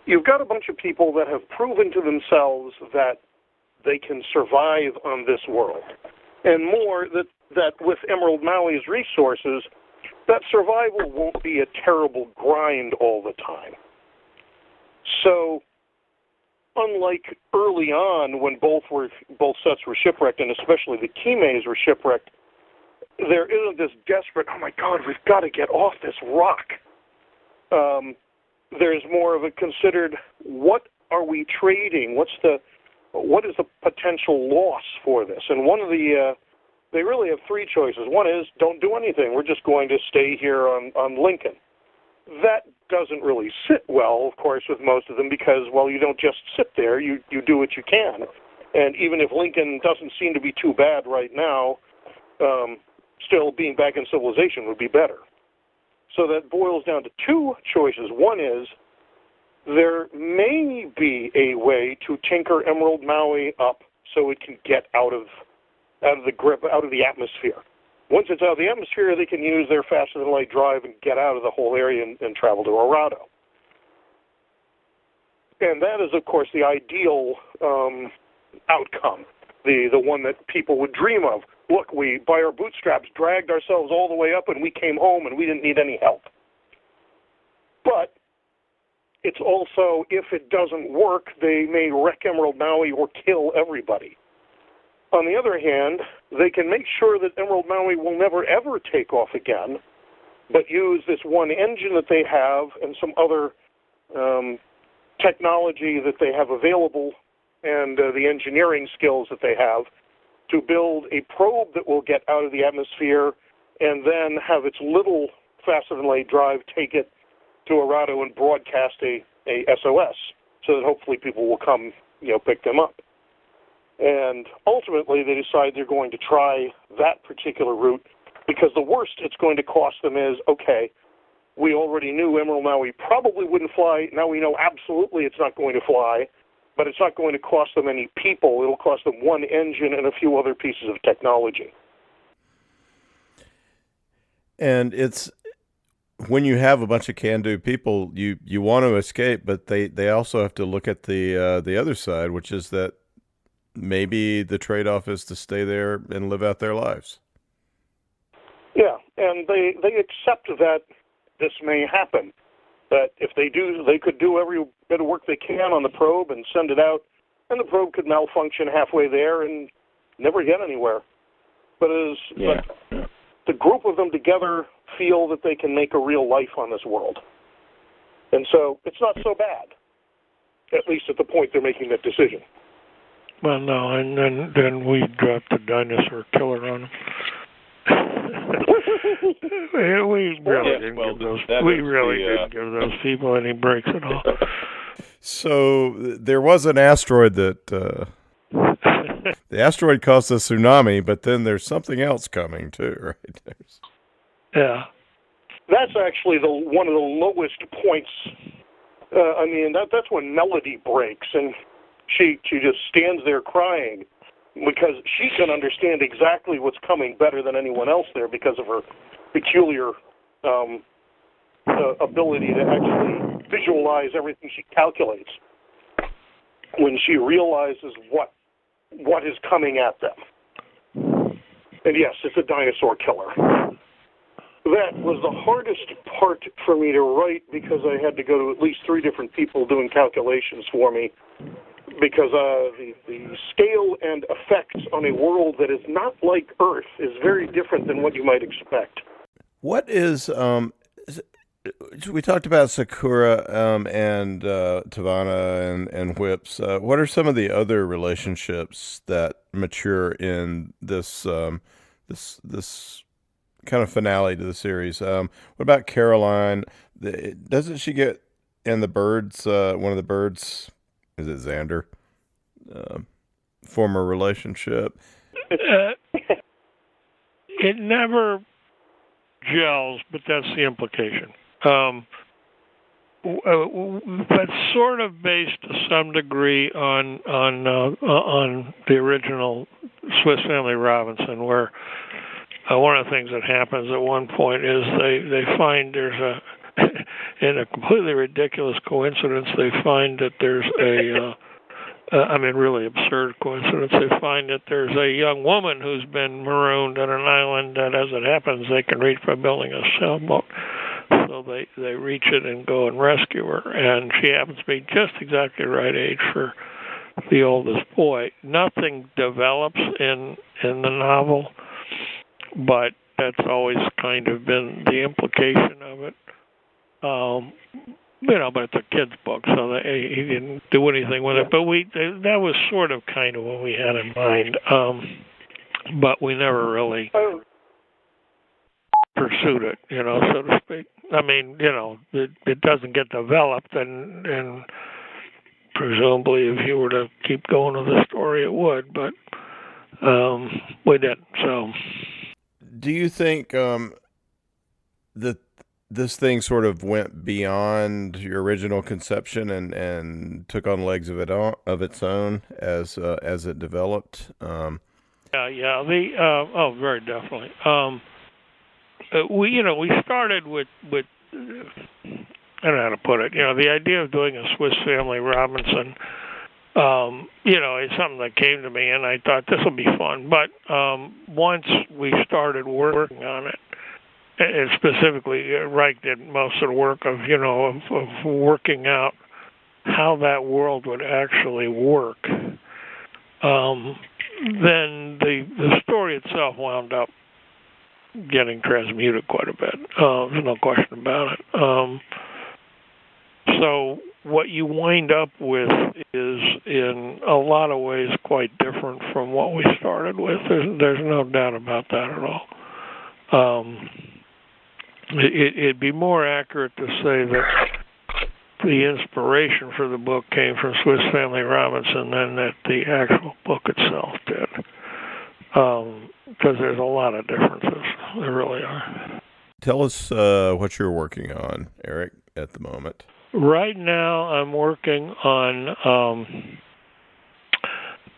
You've got a bunch of people that have proven to themselves that they can survive on this world. And more, that with Emerald Maui's resources, that survival won't be a terrible grind all the time. So, unlike early on when both sets were shipwrecked, and especially the Kimes were shipwrecked, there isn't this desperate, oh my God, we've got to get off this rock. There's more of a considered, what are we trading? What is the potential loss for this? And they really have 3 choices. One is, don't do anything. We're just going to stay here on Lincoln. That doesn't really sit well, of course, with most of them because, well, you don't just sit there. You do what you can. And even if Lincoln doesn't seem to be too bad right now, still being back in civilization would be better. So that boils down to 2 choices. One is, there may be a way to tinker Emerald Maui up so it can get out of the grip, out of the atmosphere. Once it's out of the atmosphere, they can use their faster-than-light drive and get out of the whole area and travel to Arado. And that is, of course, the ideal outcome, the one that people would dream of. Look, we, by our bootstraps, dragged ourselves all the way up, and we came home, and we didn't need any help. But it's also, if it doesn't work, they may wreck Emerald Maui or kill everybody. On the other hand, they can make sure that Emerald Maui will never, ever take off again, but use this one engine that they have and some other technology that they have available and the engineering skills that they have to build a probe that will get out of the atmosphere and then have its little faster-than-light drive take it to Arado and broadcast a SOS so that hopefully people will come, pick them up. And ultimately they decide they're going to try that particular route because the worst it's going to cost them is, okay, we already knew Emerald Maui probably wouldn't fly. Now we know absolutely it's not going to fly, but it's not going to cost them any people. It'll cost them one engine and a few other pieces of technology. And it's when you have a bunch of can-do people, you want to escape, but they also have to look at the other side, which is that maybe the trade-off is to stay there and live out their lives. Yeah, and they accept that this may happen. That if they do, they could do every bit of work they can on the probe and send it out, and the probe could malfunction halfway there and never get anywhere. But the group of them together feel that they can make a real life on this world. And so it's not so bad, at least at the point they're making that decision. Well, no, and then we dropped the dinosaur killer on them. we really didn't give those people any breaks at all. So there was an asteroid that the asteroid caused a tsunami, but then there's something else coming too, right? Yeah, that's actually one of the lowest points. That's when Melody breaks, and she just stands there crying because she can understand exactly what's coming better than anyone else there because of her peculiar ability to actually visualize everything she calculates when she realizes what is coming at them. And yes, it's a dinosaur killer. That was the hardest part for me to write because I had to go to at least 3 different people doing calculations for me because the scale and effects on a world that is not like Earth is very different than what you might expect. What is we talked about Sakura and Tavana and Whips. What are some of the other relationships that mature in this this kind of finale to the series? What about Caroline? Doesn't she get in the birds? One of the birds, is it Xander? Former relationship. It never gels, but that's the implication. That's sort of based to some degree on the original Swiss Family Robinson, where one of the things that happens at one point is they find there's in a completely ridiculous coincidence, they find that there's really absurd coincidence. They find that there's a young woman who's been marooned on an island that, as it happens, they can reach by building a sailboat. So they reach it and go and rescue her. And she happens to be just exactly the right age for the oldest boy. Nothing develops in the novel, but that's always kind of been the implication of it. But it's a kid's book, so he didn't do anything with it. But that was sort of kind of what we had in mind. But we never really pursued it, so to speak. It doesn't get developed, and presumably if you were to keep going with the story, it would, but we didn't. So, do you think that this thing sort of went beyond your original conception and took on legs of its own as it developed? Yeah. Very definitely. We started with I don't know how to put it. The idea of doing a Swiss Family Robinson, it's something that came to me, and I thought this will be fun. But once we started working on it, and specifically, Ryk did most of the work of working out how that world would actually work. Then the story itself wound up getting transmuted quite a bit. There's no question about it. So what you wind up with is, in a lot of ways, quite different from what we started with. There's no doubt about that at all. It'd be more accurate to say that the inspiration for the book came from Swiss Family Robinson than that the actual book itself did. Because there's a lot of differences. There really are. Tell us what you're working on, Eric, at the moment. Right now, I'm working on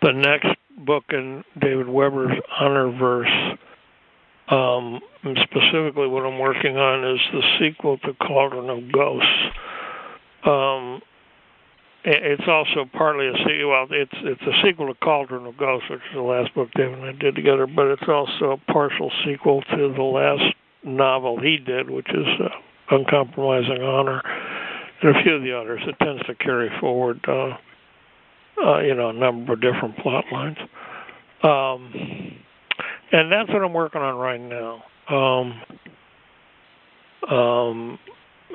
the next book in David Weber's Honorverse. And specifically, what I'm working on is the sequel to Cauldron of Ghosts. It's also partly a sequel. Well, it's a sequel to Cauldron of Ghosts, which is the last book David and I did together. But it's also a partial sequel to the last novel he did, which is Uncompromising Honor. And a few of the others. It tends to carry forward, a number of different plot lines. And that's what I'm working on right now.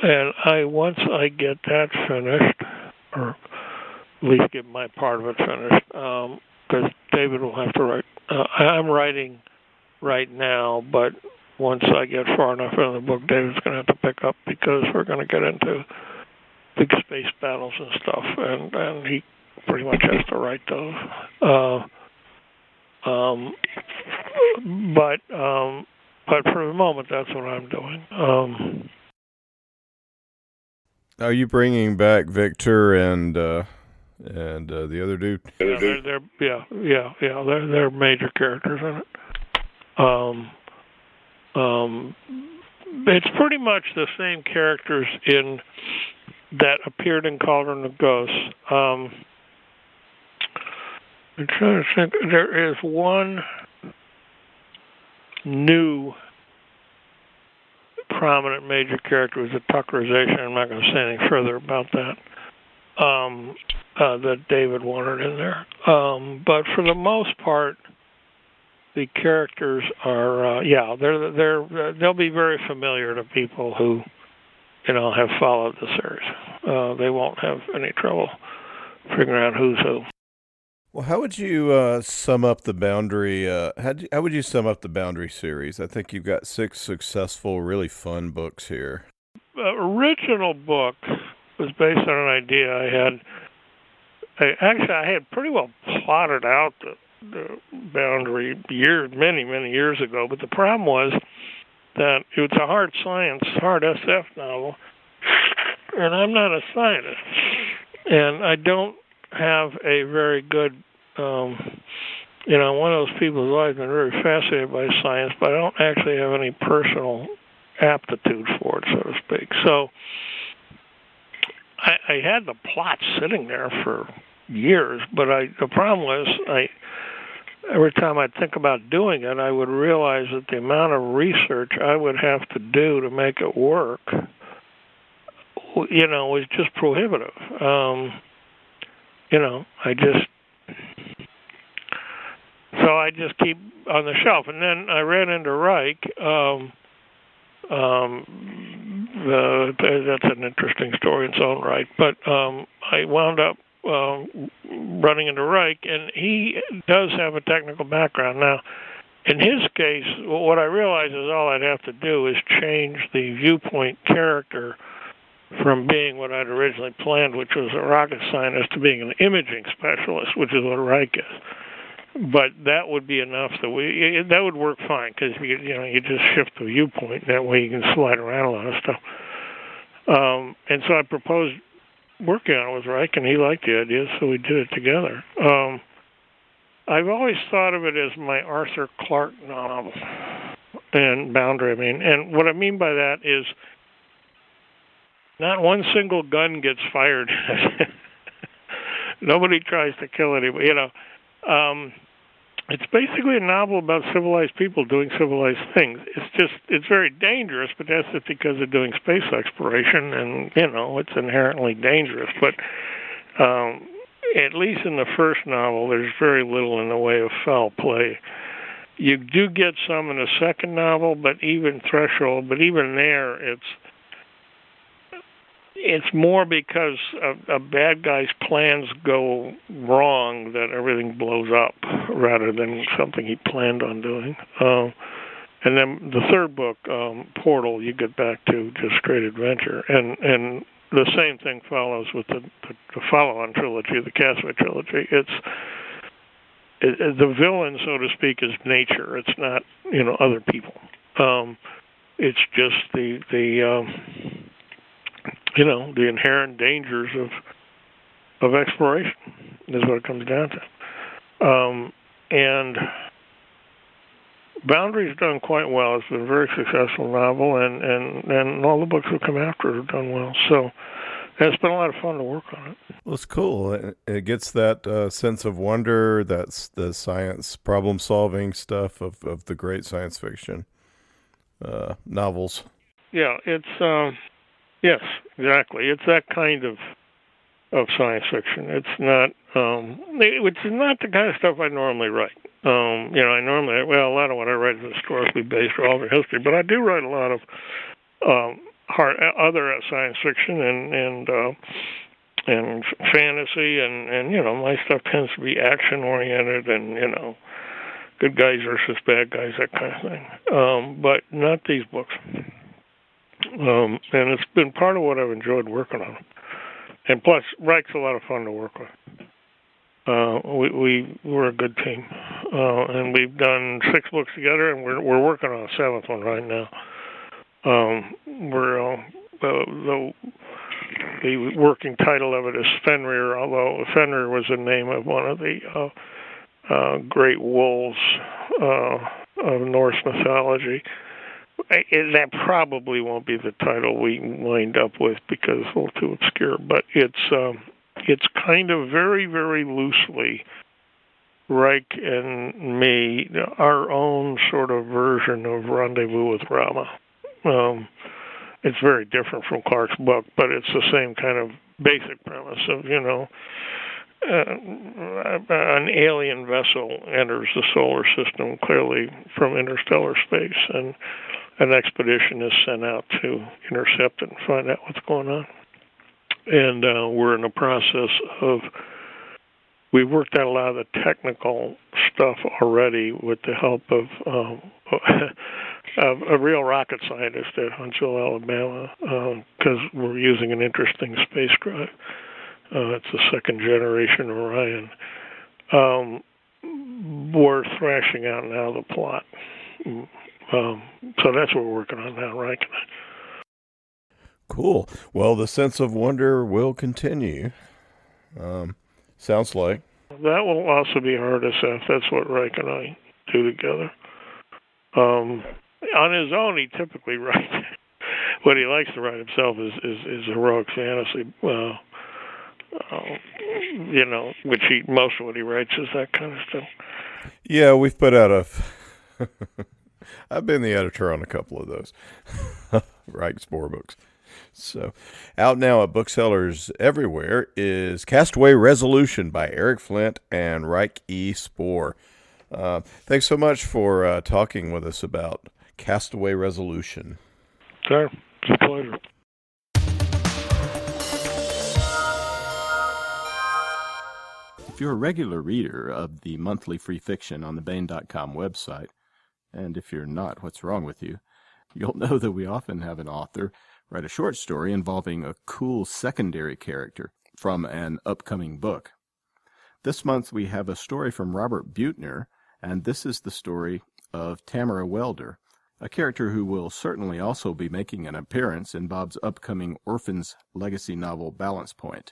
And once I get that finished, or at least get my part of it finished, because David will have to write. I'm writing right now, but once I get far enough into the book, David's going to have to pick up, because we're going to get into big space battles and stuff, and he pretty much has to write those. But for the moment, that's what I'm doing. Are you bringing back Victor and the other dude? They're major characters in it. It's pretty much the same characters that appeared in Cauldron of Ghosts. I'm trying to think. There is one new prominent major character, who's a Tuckerization. I'm not going to say anything further about that. That David wanted in there. But for the most part, the characters are they'll be very familiar to people who have followed the series. They won't have any trouble figuring out who's who. Well, how would you sum up the Boundary? How would you sum up the Boundary series? I think you've got 6 successful, really fun books here. The original book was based on an idea I had. I had pretty well plotted out the Boundary many years ago. But the problem was that it was a hard science, hard SF novel, and I'm not a scientist, and I don't have a very good, one of those people who's always been very fascinated by science, but I don't actually have any personal aptitude for it, so to speak. So I had the plot sitting there for years, but the problem was every time I'd think about doing it, I would realize that the amount of research I would have to do to make it work, was just prohibitive. I just keep on the shelf. And then I ran into Ryk. That's an interesting story in its own right. But I wound up running into Ryk, and he does have a technical background. Now, in his case, what I realized is all I'd have to do is change the viewpoint character from being what I'd originally planned, which was a rocket scientist, to being an imaging specialist, which is what Ryk is. But that would be enough that would work fine, because you just shift the viewpoint. That way you can slide around a lot of stuff. And so I proposed working on it with Ryk, and he liked the idea, so we did it together. I've always thought of it as my Arthur Clarke novel and Boundary. And what I mean by that is not one single gun gets fired. Nobody tries to kill anybody. It's basically a novel about civilized people doing civilized things. It's very dangerous, but that's just because they're doing space exploration, and, it's inherently dangerous. But at least in the first novel, there's very little in the way of foul play. You do get some in the second novel, but even there, it's more because a bad guy's plans go wrong that everything blows up, rather than something he planned on doing. And then the third book, Portal, you get back to just straight adventure. And the same thing follows with the follow-on trilogy, the Castaway trilogy. The villain, so to speak, is nature. It's not, other people. It's just the inherent dangers of exploration is what it comes down to. And Boundary's done quite well. It's been a very successful novel, and all the books that come after it have done well. So it's been a lot of fun to work on it. Well, it's cool. It gets that sense of wonder, that's the science problem-solving stuff of the great science fiction novels. Yeah, it's... Yes, exactly. It's that kind of science fiction. It's not, which is not the kind of stuff I normally write. A lot of what I write is historically based or alternate history, but I do write a lot of other science fiction and fantasy, and my stuff tends to be action oriented, and good guys versus bad guys, that kind of thing. But not these books. And it's been part of what I've enjoyed working on. And plus, Ryk's a lot of fun to work with. We're a good team. And we've done 6 books together, and we're working on a 7th one right now. The working title of it is Fenrir, although Fenrir was the name of one of the great wolves of Norse mythology. That probably won't be the title we wind up with because it's a little too obscure, but it's kind of very, very loosely Ryk and me, our own sort of version of Rendezvous with Rama. It's very different from Clarke's book, but it's the same kind of basic premise of, an alien vessel enters the solar system, clearly from interstellar space, and an expedition is sent out to intercept it and find out what's going on. And we're in the process of, we've worked out a lot of the technical stuff already with the help of a real rocket scientist at Huntsville, Alabama, because we're using an interesting spacecraft. It's a second generation Orion. We're thrashing out now the plot. So that's what we're working on now, right? Cool. Well, the sense of wonder will continue. Sounds like. That will also be hard SF. That's what Ryk and I do together. On his own, he typically writes. What he likes to write himself is heroic fantasy. Which most of what he writes is that kind of stuff. Yeah, we've put out I've been the editor on a couple of those Ryk Spoor books. So, out now at booksellers everywhere is Castaway Resolution by Eric Flint and Ryk E. Spoor. Thanks so much for talking with us about Castaway Resolution. Sure, it's a pleasure. If you're a regular reader of the monthly free fiction on the Baen.com website, and if you're not, what's wrong with you? You'll know that we often have an author write a short story involving a cool secondary character from an upcoming book. This month we have a story from Robert Buettner, and this is the story of Tamara Welder, a character who will certainly also be making an appearance in Bob's upcoming Orphan's legacy novel Balance Point.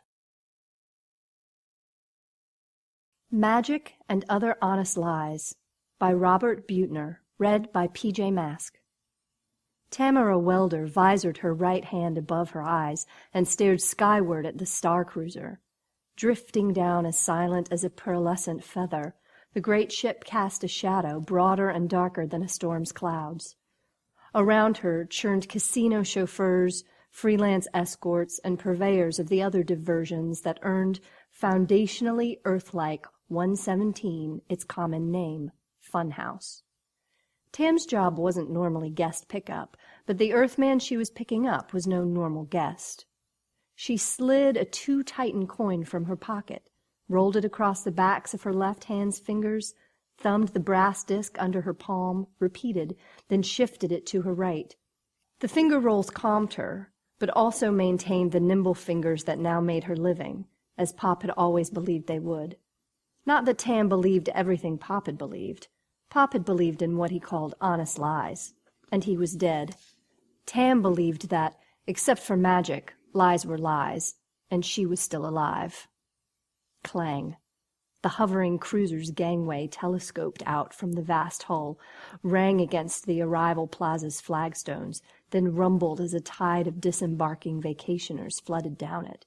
Magic and Other Honest Lies by Robert Buettner, read by P.J. Mask. Tamara Welder visored her right hand above her eyes and stared skyward at the star cruiser. Drifting down as silent as a pearlescent feather, the great ship cast a shadow broader and darker than a storm's clouds. Around her churned casino chauffeurs, freelance escorts, and purveyors of the other diversions that earned foundationally Earth-like 117 its common name, Funhouse. Tam's job wasn't normally guest pickup, but the Earthman she was picking up was no normal guest. She slid a 2 Titan coin from her pocket, rolled it across the backs of her left hand's fingers, thumbed the brass disc under her palm, repeated, then shifted it to her right. The finger rolls calmed her, but also maintained the nimble fingers that now made her living, as Pop had always believed they would. Not that Tam believed everything Pop had believed. Pop had believed in what he called honest lies, and he was dead. Tam believed that, except for magic, lies were lies, and she was still alive. Clang. The hovering cruiser's gangway telescoped out from the vast hull, rang against the arrival plaza's flagstones, then rumbled as a tide of disembarking vacationers flooded down it.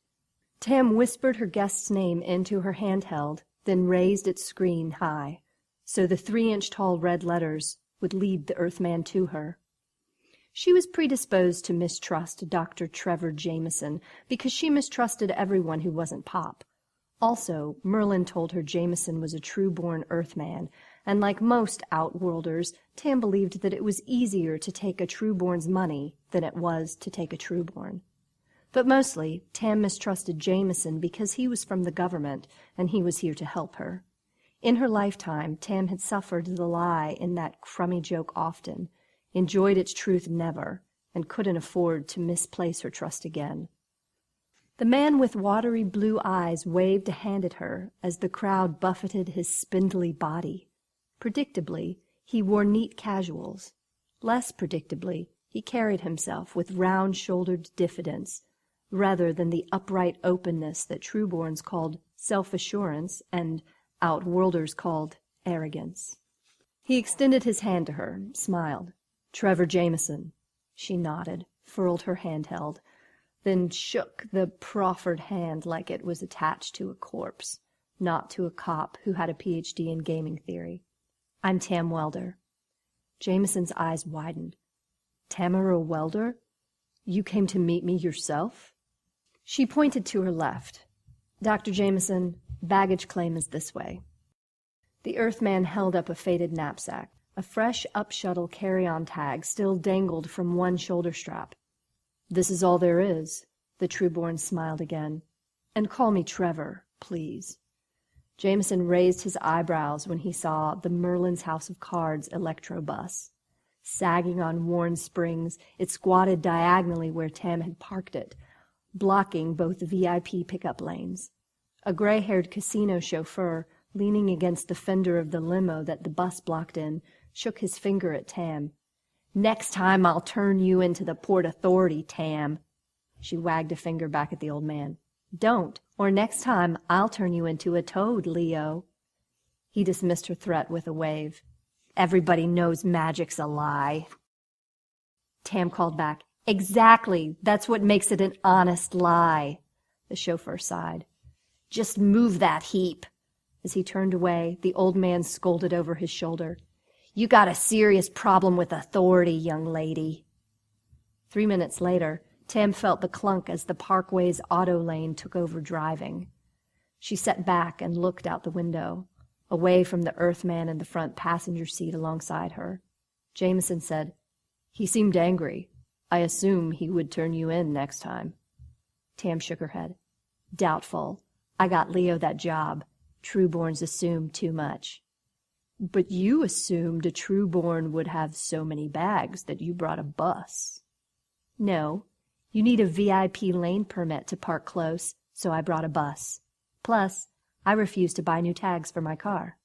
Tam whispered her guest's name into her handheld, then raised its screen high, so the 3-inch-tall red letters would lead the Earthman to her. She was predisposed to mistrust Dr. Trevor Jameson because she mistrusted everyone who wasn't Pop. Also, Merlin told her Jameson was a true-born Earthman, and like most Outworlders, Tam believed that it was easier to take a true-born's money than it was to take a true-born. But mostly, Tam mistrusted Jameson because he was from the government, and he was here to help her. In her lifetime, Tam had suffered the lie in that crummy joke often, enjoyed its truth never, and couldn't afford to misplace her trust again. The man with watery blue eyes waved a hand at her as the crowd buffeted his spindly body. Predictably, he wore neat casuals. Less predictably, he carried himself with round-shouldered diffidence, rather than the upright openness that Trueborns called self-assurance and Outworlders called arrogance. He extended his hand to her, smiled. "Trevor Jameson." She nodded, furled her handheld, then shook the proffered hand like it was attached to a corpse, not to a cop who had a Ph.D. in gaming theory. "I'm Tam Welder." Jameson's eyes widened. "Tamara Welder? You came to meet me yourself?" She pointed to her left. "Dr. Jameson, baggage claim is this way." The Earthman held up a faded knapsack. A fresh up-shuttle carry-on tag still dangled from one shoulder strap. "This is all there is," the Trueborn smiled again. "And call me Trevor, please." Jameson raised his eyebrows when he saw the Merlin's House of Cards electro-bus. Sagging on worn springs, it squatted diagonally where Tam had parked it, blocking both VIP pickup lanes. A gray-haired casino chauffeur, leaning against the fender of the limo that the bus blocked in, shook his finger at Tam. "Next time I'll turn you into the Port Authority, Tam." She wagged a finger back at the old man. "Don't, or next time I'll turn you into a toad, Leo." He dismissed her threat with a wave. "Everybody knows magic's a lie." Tam called back. "Exactly. That's what makes it an honest lie." The chauffeur sighed. "Just move that heap." As he turned away, the old man scolded over his shoulder. "You got a serious problem with authority, young lady." 3 minutes later, Tam felt the clunk as the Parkway's auto lane took over driving. She sat back and looked out the window, away from the Earthman in the front passenger seat alongside her. Jameson said, "He seemed angry. I assume he would turn you in next time." Tam shook her head. "Doubtful. I got Leo that job. Trueborns assume too much." "But you assumed a Trueborn would have so many bags that you brought a bus." "No. You need a VIP lane permit to park close, so I brought a bus. Plus, I refused to buy new tags for my car."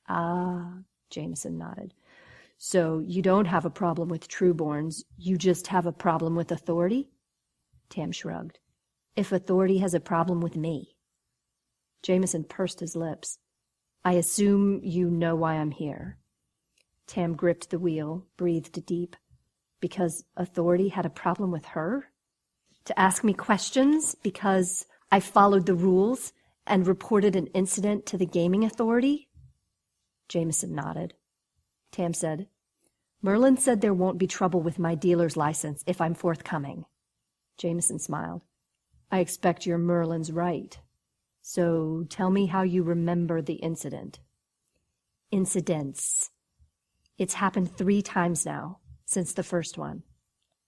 "Ah," Jameson nodded. "So you don't have a problem with Trueborns, you just have a problem with authority?" Tam shrugged. "If authority has a problem with me." Jameson pursed his lips. I assume you know why I'm here. Tam gripped the wheel, breathed deep. Because authority had a problem with her? To ask me questions because I followed the rules and reported an incident to the gaming authority? Jameson nodded. Tam said, Merlin said there won't be trouble with my dealer's license if I'm forthcoming. Jameson smiled. I expect your Merlin's right. So tell me how you remember the incident. Incidents. It's happened 3 times now, since the first one.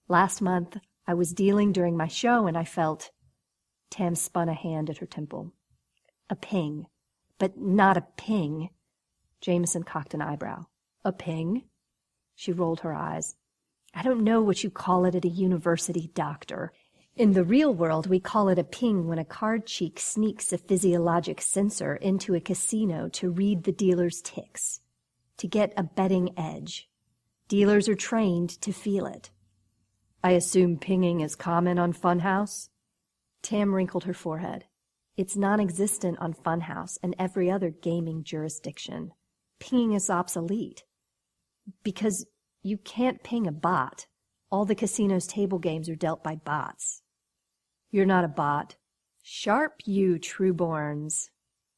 Last month, I was dealing during my show and I felt... Tam spun a hand at her temple. A ping. But not a ping. Jameson cocked an eyebrow. A ping? She rolled her eyes. I don't know what you call it at a university, doctor. In the real world, we call it a ping when a card cheek sneaks a physiologic sensor into a casino to read the dealer's ticks, to get a betting edge. Dealers are trained to feel it. I assume pinging is common on Funhouse? Tam wrinkled her forehead. It's non-existent on Funhouse and every other gaming jurisdiction. Pinging is obsolete. Because you can't ping a bot. All the casino's table games are dealt by bots. You're not a bot. Sharp you, Trueborns.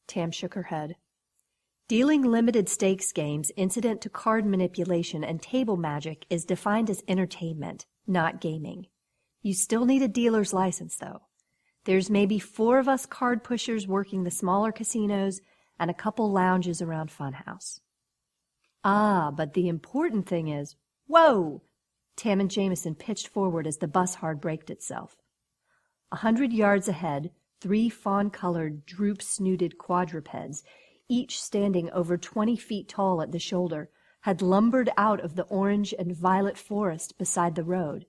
Tam shook her head. Dealing limited stakes games incident to card manipulation and table magic is defined as entertainment, not gaming. You still need a dealer's license, though. There's maybe 4 of us card pushers working the smaller casinos and a couple lounges around Funhouse. Ah, but the important thing is... Whoa! Tam and Jameson pitched forward as the bus hard braked itself. 100 yards ahead, 3 fawn-colored, droop-snooted quadrupeds, each standing over 20 feet tall at the shoulder, had lumbered out of the orange and violet forest beside the road.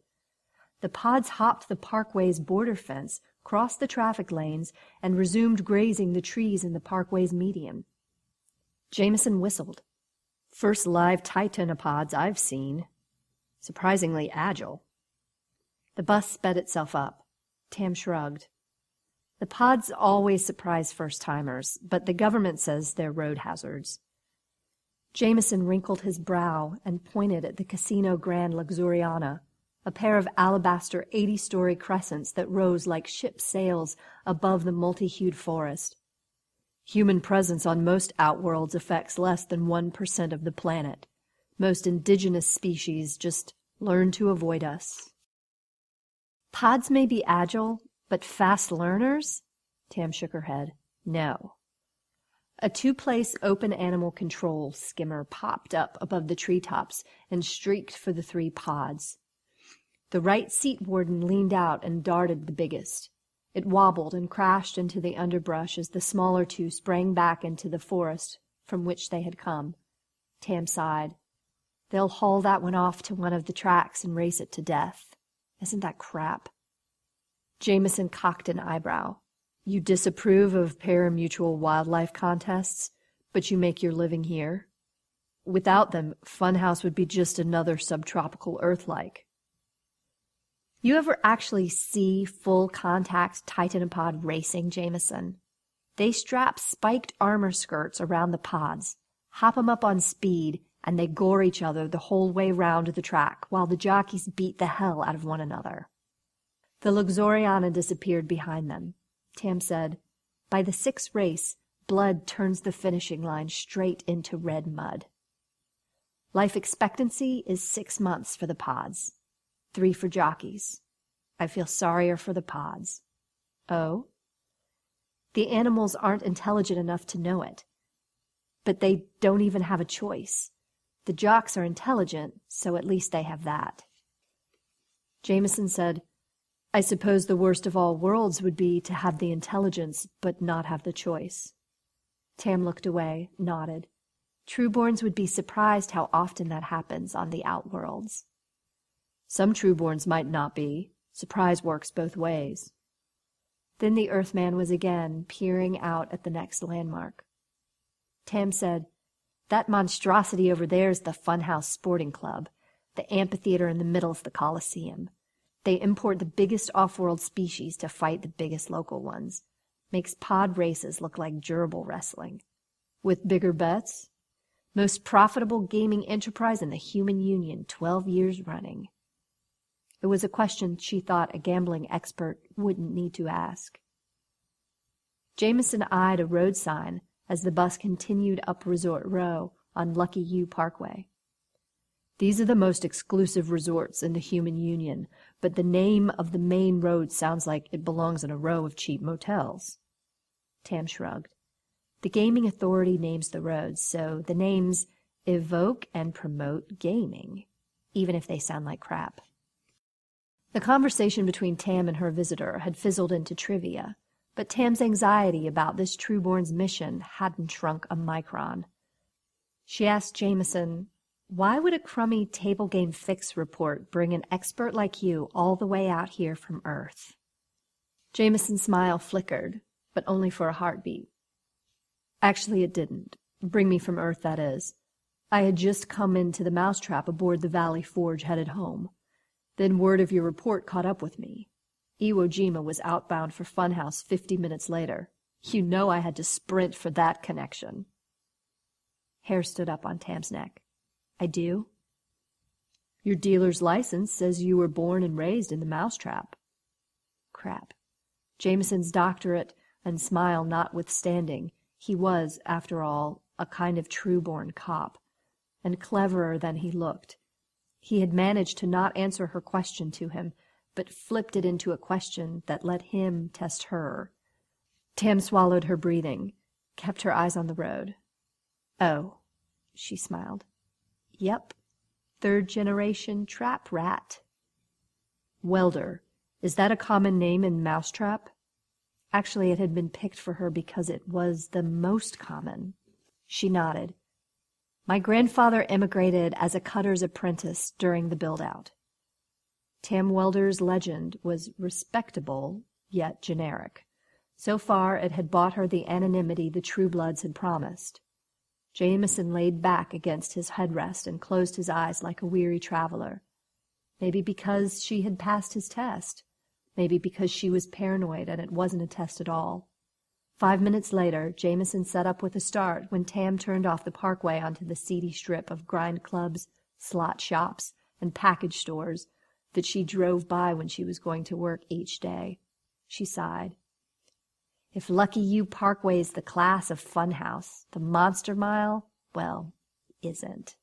The pods hopped the parkway's border fence, crossed the traffic lanes, and resumed grazing the trees in the parkway's median. Jameson whistled. First live titanopods I've seen. Surprisingly agile. The bus sped itself up. Tam shrugged. The pods always surprise first-timers, but the government says they're road hazards. Jameson wrinkled his brow and pointed at the Casino Grand Luxuriana, a pair of alabaster 80-story crescents that rose like ship sails above the multi-hued forest. Human presence on most outworlds affects less than 1% of the planet. Most indigenous species just learn to avoid us. Pods may be agile, but fast learners? Tam shook her head. No. A 2-place open animal control skimmer popped up above the treetops and streaked for the 3 pods. The right seat warden leaned out and darted the biggest. It wobbled and crashed into the underbrush as the smaller 2 sprang back into the forest from which they had come. Tam sighed. They'll haul that one off to one of the tracks and race it to death. Isn't that crap? Jameson cocked an eyebrow. You disapprove of parimutuel wildlife contests, but you make your living here? Without them, Funhouse would be just another subtropical Earth-like. You ever actually see full-contact titanopod racing, Jameson? They strap spiked armor skirts around the pods, hop 'em up on speed, and they gore each other the whole way round the track while the jockeys beat the hell out of one another. The Luxuriana disappeared behind them. Tam said, by the 6th race, blood turns the finishing line straight into red mud. Life expectancy is 6 months for the pods. 3 for jockeys. I feel sorrier for the pods. Oh? The animals aren't intelligent enough to know it. But they don't even have a choice. The jocks are intelligent, so at least they have that. Jameson said, I suppose the worst of all worlds would be to have the intelligence but not have the choice. Tam looked away, nodded. Trueborns would be surprised how often that happens on the outworlds. Some Trueborns might not be. Surprise works both ways. Then the Earthman was again peering out at the next landmark. Tam said, that monstrosity over there is the Funhouse Sporting Club. The amphitheater in the middle is the Coliseum. They import the biggest off-world species to fight the biggest local ones. Makes pod races look like gerbil wrestling. With bigger bets? Most profitable gaming enterprise in the human union, 12 years running. It was a question she thought a gambling expert wouldn't need to ask. Jameson eyed a road sign as the bus continued up Resort Row on Lucky U Parkway. These are the most exclusive resorts in the human union, but the name of the main road sounds like it belongs in a row of cheap motels. Tam shrugged. The Gaming Authority names the roads, so the names evoke and promote gaming, even if they sound like crap. The conversation between Tam and her visitor had fizzled into trivia, but Tam's anxiety about this Trueborn's mission hadn't shrunk a micron. She asked Jameson, "Why would a crummy table game fix report bring an expert like you all the way out here from Earth?" Jameson's smile flickered, but only for a heartbeat. "Actually, it didn't. Bring me from Earth, that is. I had just come into the mousetrap aboard the Valley Forge headed home. Then word of your report caught up with me. Iwo Jima was outbound for Funhouse 50 minutes later. You know I had to sprint for that connection." Hair stood up on Tam's neck. "I do?" "Your dealer's license says you were born and raised in the mousetrap." Crap. Jameson's doctorate and smile notwithstanding, he was, after all, a kind of true-born cop, and cleverer than he looked. He had managed to not answer her question to him, but flipped it into a question that let him test her. Tam swallowed her breathing, kept her eyes on the road. "Oh," she smiled. "Yep, third-generation trap rat." "Welder, is that a common name in mousetrap?" Actually, it had been picked for her because it was the most common. She nodded. "My grandfather emigrated as a cutter's apprentice during the build-out." Tam Welder's legend was respectable, yet generic. So far, it had bought her the anonymity the Truebloods had promised. Jameson laid back against his headrest and closed his eyes like a weary traveler. Maybe because she had passed his test. Maybe because she was paranoid and it wasn't a test at all. 5 minutes later, Jameson set up with a start when Tam turned off the parkway onto the seedy strip of grind clubs, slot shops, and package stores that she drove by when she was going to work each day. She sighed. If Lucky U Parkway is the class of Funhouse, the Monster Mile, well, isn't.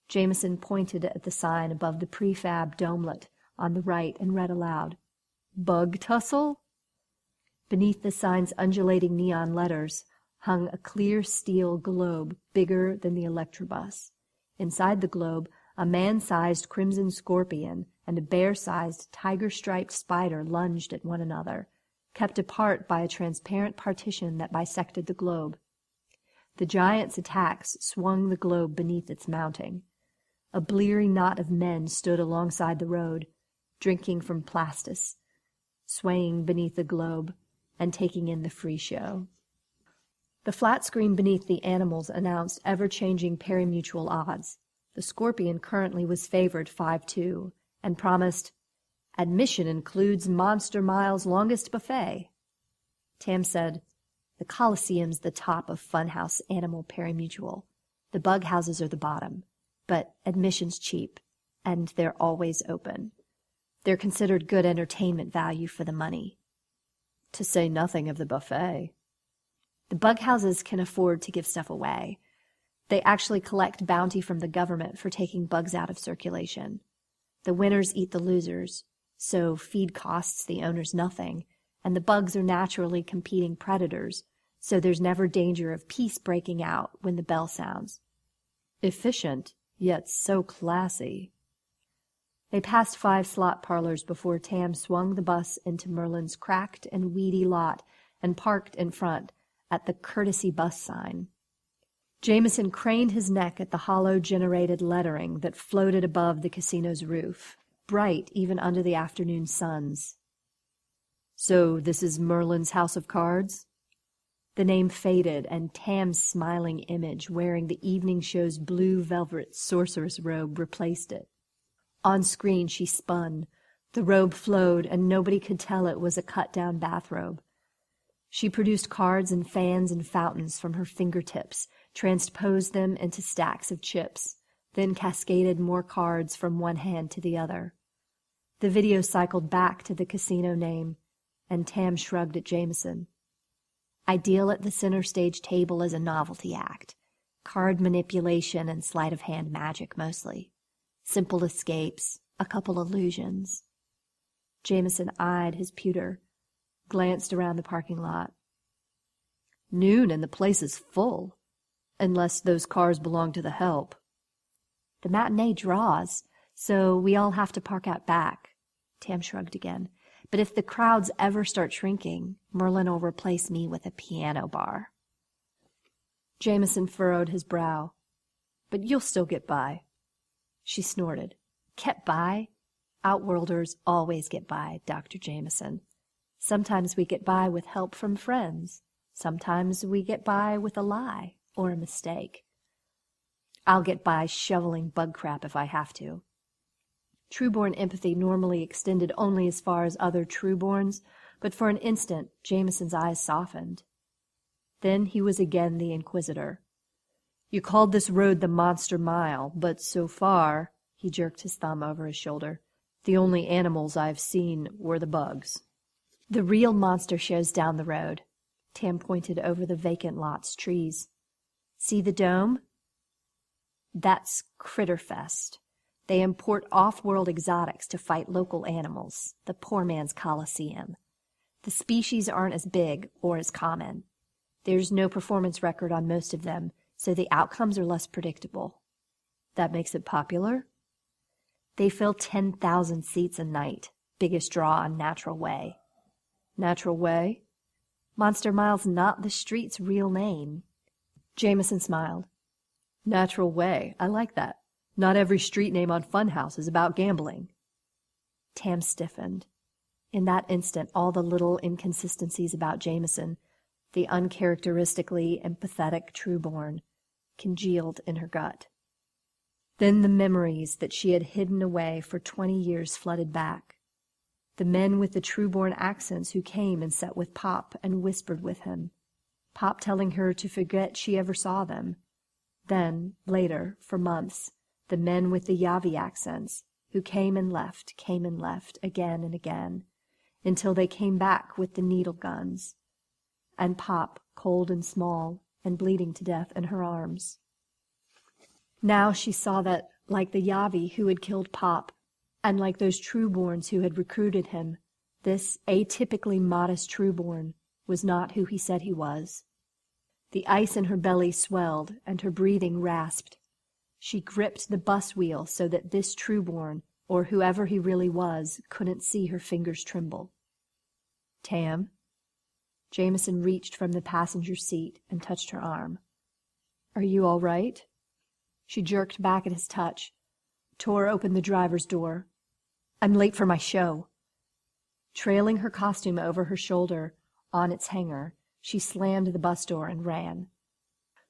Jameson pointed at the sign above the prefab domelet on the right and read aloud, "Bug tussle?" Beneath the sign's undulating neon letters hung a clear steel globe bigger than the Electrobus. Inside the globe, a man-sized crimson scorpion and a bear-sized tiger-striped spider lunged at one another, kept apart by a transparent partition that bisected the globe. The giant's attacks swung the globe beneath its mounting. A bleary knot of men stood alongside the road, drinking from plastis, swaying beneath the globe, and taking in the free show. The flat screen beneath the animals announced ever-changing pari-mutuel odds. The scorpion currently was favored 5-2 and promised, "Admission includes Monster Mile's longest buffet." Tam said, "The Coliseum's the top of Funhouse Animal Pari-Mutuel. The bug houses are the bottom, but admission's cheap, and they're always open. They're considered good entertainment value for the money. To say nothing of the buffet. The bug houses can afford to give stuff away. They actually collect bounty from the government for taking bugs out of circulation. The winners eat the losers, so feed costs the owners nothing, and the bugs are naturally competing predators, so there's never danger of peace breaking out when the bell sounds. Efficient, yet so classy." They passed 5 slot parlors before Tam swung the bus into Merlin's cracked and weedy lot and parked in front at the courtesy bus sign. Jameson craned his neck at the hollow-generated lettering that floated above the casino's roof, bright even under the afternoon suns. "So this is Merlin's House of Cards?" The name faded, and Tam's smiling image wearing the evening show's blue velvet sorceress robe replaced it. On screen she spun. The robe flowed, and nobody could tell it was a cut-down bathrobe. She produced cards and fans and fountains from her fingertips, transposed them into stacks of chips, then cascaded more cards from one hand to the other. The video cycled back to the casino name, and Tam shrugged at Jameson. Ideal at the center stage table is a novelty act. Card manipulation and sleight-of-hand magic mostly. Simple escapes, a couple illusions. Jameson eyed his pewter, glanced around the parking lot. Noon and the place is full, unless those cars belong to the help. The matinee draws, so we all have to park out back. Tam shrugged again. But if the crowds ever start shrinking, Merlin will replace me with a piano bar. Jameson furrowed his brow. But you'll still get by. She snorted. Get by? Outworlders always get by, Dr. Jameson. Sometimes we get by with help from friends. Sometimes we get by with a lie or a mistake. I'll get by shoveling bug crap if I have to. Trueborn empathy normally extended only as far as other Trueborns, but for an instant Jameson's eyes softened. Then he was again the Inquisitor. You called this road the Monster Mile, but so far, he jerked his thumb over his shoulder, the only animals I've seen were the bugs. The real monster show's down the road. Tam pointed over the vacant lot's trees. See the dome? That's Critterfest. They import off-world exotics to fight local animals, the poor man's coliseum. The species aren't as big or as common. There's no performance record on most of them, so the outcomes are less predictable. That makes it popular? They fill 10,000 seats a night, biggest draw on Natural Way. Natural Way? Monster Mile's not the street's real name. Jameson smiled. Natural Way, I like that. Not every street name on Funhouse is about gambling. Tam stiffened. In that instant, all the little inconsistencies about Jameson, the uncharacteristically empathetic Trueborn, congealed in her gut. Then the memories that she had hidden away for 20 years flooded back. The men with the Trueborn accents who came and sat with Pop and whispered with him. Pop telling her to forget she ever saw them. Then, later, for months, the men with the Yavi accents, who came and left, again and again, until they came back with the needle guns, and Pop, cold and small, and bleeding to death in her arms. Now she saw that, like the Yavi who had killed Pop, and like those Trueborns who had recruited him, this atypically modest Trueborn was not who he said he was. The ice in her belly swelled, and her breathing rasped. She gripped the bus wheel so that this Trueborn, or whoever he really was, couldn't see her fingers tremble. Tam? Jameson reached from the passenger seat and touched her arm. Are you all right? She jerked back at his touch, tore open the driver's door. I'm late for my show. Trailing her costume over her shoulder, on its hanger, she slammed the bus door and ran.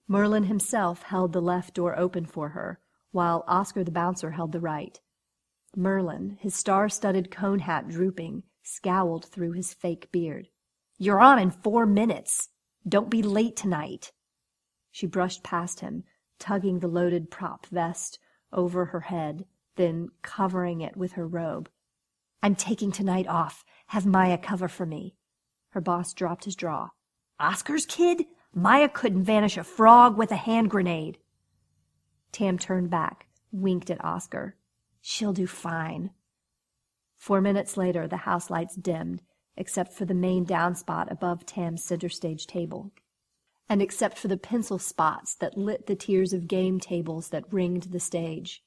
Merlin himself held the left door open for her, while Oscar the bouncer held the right. Merlin, his star-studded cone hat drooping, scowled through his fake beard. You're on in 4 minutes. Don't be late tonight. She brushed past him, tugging the loaded prop vest over her head, then covering it with her robe. I'm taking tonight off. Have Maya cover for me. Her boss dropped his jaw. Oscar's kid? Maya couldn't vanish a frog with a hand grenade. Tam turned back, winked at Oscar. She'll do fine. 4 minutes later, the house lights dimmed, except for the main downspot above Tam's center stage table, and except for the pencil spots that lit the tiers of game tables that ringed the stage.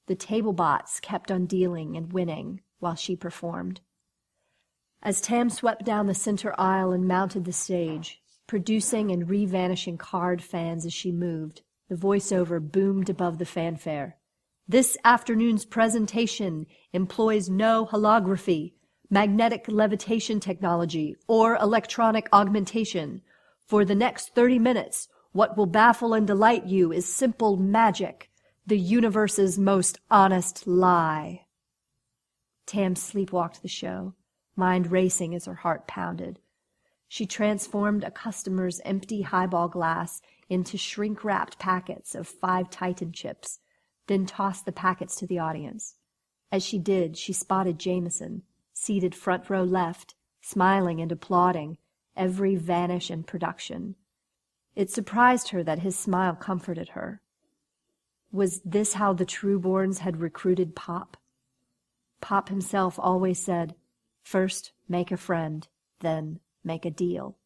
The table bots kept on dealing and winning while she performed. As Tam swept down the center aisle and mounted the stage, producing and re-vanishing card fans as she moved, the voiceover boomed above the fanfare. This afternoon's presentation employs no holography, magnetic levitation technology, or electronic augmentation. For the next 30 minutes, what will baffle and delight you is simple magic, the universe's most honest lie. Tam sleepwalked the show, mind racing as her heart pounded. She transformed a customer's empty highball glass into shrink-wrapped packets of 5 Titan chips, then tossed the packets to the audience. As she did, she spotted Jameson, seated front row left, smiling and applauding every vanish and production. It surprised her that his smile comforted her. Was this how the Trueborns had recruited Pop? Pop himself always said, "First make a friend, then make a deal."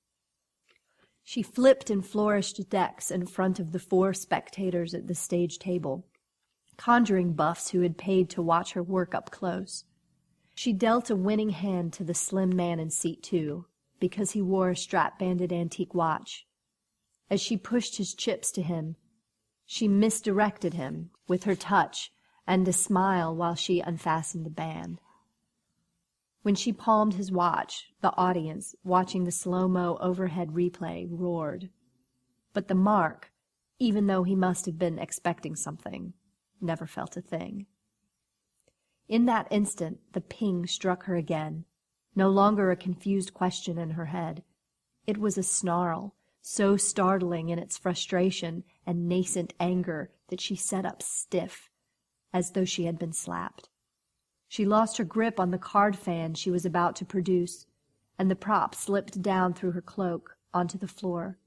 She flipped and flourished decks in front of the 4 spectators at the stage table, conjuring buffs who had paid to watch her work up close. She dealt a winning hand to the slim man in seat 2, because he wore a strap-banded antique watch. As she pushed his chips to him, she misdirected him with her touch and a smile while she unfastened the band. When she palmed his watch, the audience, watching the slow-mo overhead replay, roared. But the mark, even though he must have been expecting something, never felt a thing. In that instant, the ping struck her again, no longer a confused question in her head. It was a snarl, so startling in its frustration and nascent anger that she sat up stiff, as though she had been slapped. She lost her grip on the card fan she was about to produce, and the prop slipped down through her cloak onto the floor.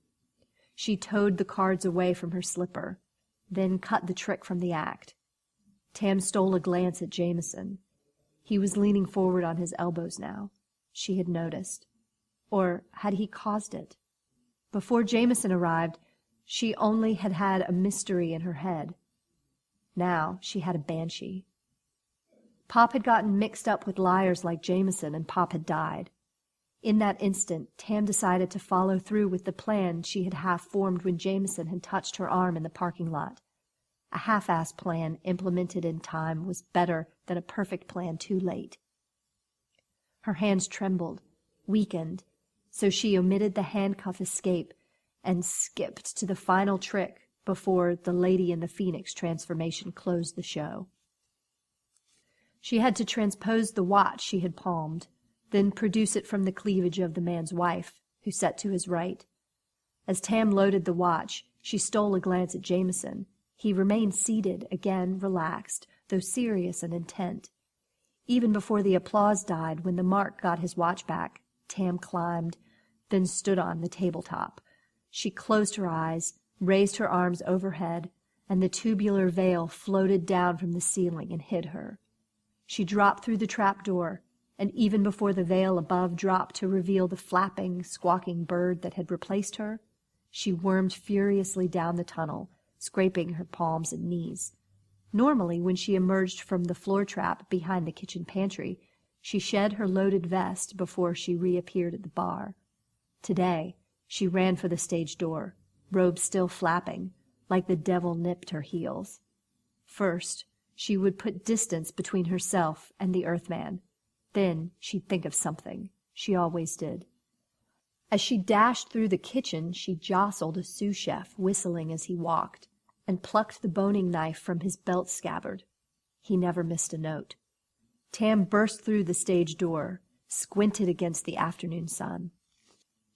She towed the cards away from her slipper, then cut the trick from the act. Tam stole a glance at Jameson. He was leaning forward on his elbows now. She had noticed. Or had he caused it? Before Jameson arrived, she only had had a mystery in her head. Now she had a banshee. Pop had gotten mixed up with liars like Jameson, and Pop had died. In that instant, Tam decided to follow through with the plan she had half-formed when Jameson had touched her arm in the parking lot. A half-assed plan implemented in time was better than a perfect plan too late. Her hands trembled, weakened, so she omitted the handcuff escape and skipped to the final trick before the Lady in the Phoenix transformation closed the show. She had to transpose the watch she had palmed, then produce it from the cleavage of the man's wife, who sat to his right. As Tam loaded the watch, she stole a glance at Jameson. He remained seated, again relaxed, though serious and intent. Even before the applause died, when the mark got his watch back, Tam climbed, then stood on the tabletop. She closed her eyes, raised her arms overhead, and the tubular veil floated down from the ceiling and hid her. She dropped through the trapdoor, and even before the veil above dropped to reveal the flapping, squawking bird that had replaced her, she wormed furiously down the tunnel, scraping her palms and knees. Normally, when she emerged from the floor trap behind the kitchen pantry, she shed her loaded vest before she reappeared at the bar. Today, she ran for the stage door, robe still flapping, like the devil nipped her heels. First, she would put distance between herself and the Earthman. Then she'd think of something. She always did. As she dashed through the kitchen, she jostled a sous chef, whistling as he walked, and plucked the boning knife from his belt scabbard. He never missed a note. Tam burst through the stage door, squinted against the afternoon sun.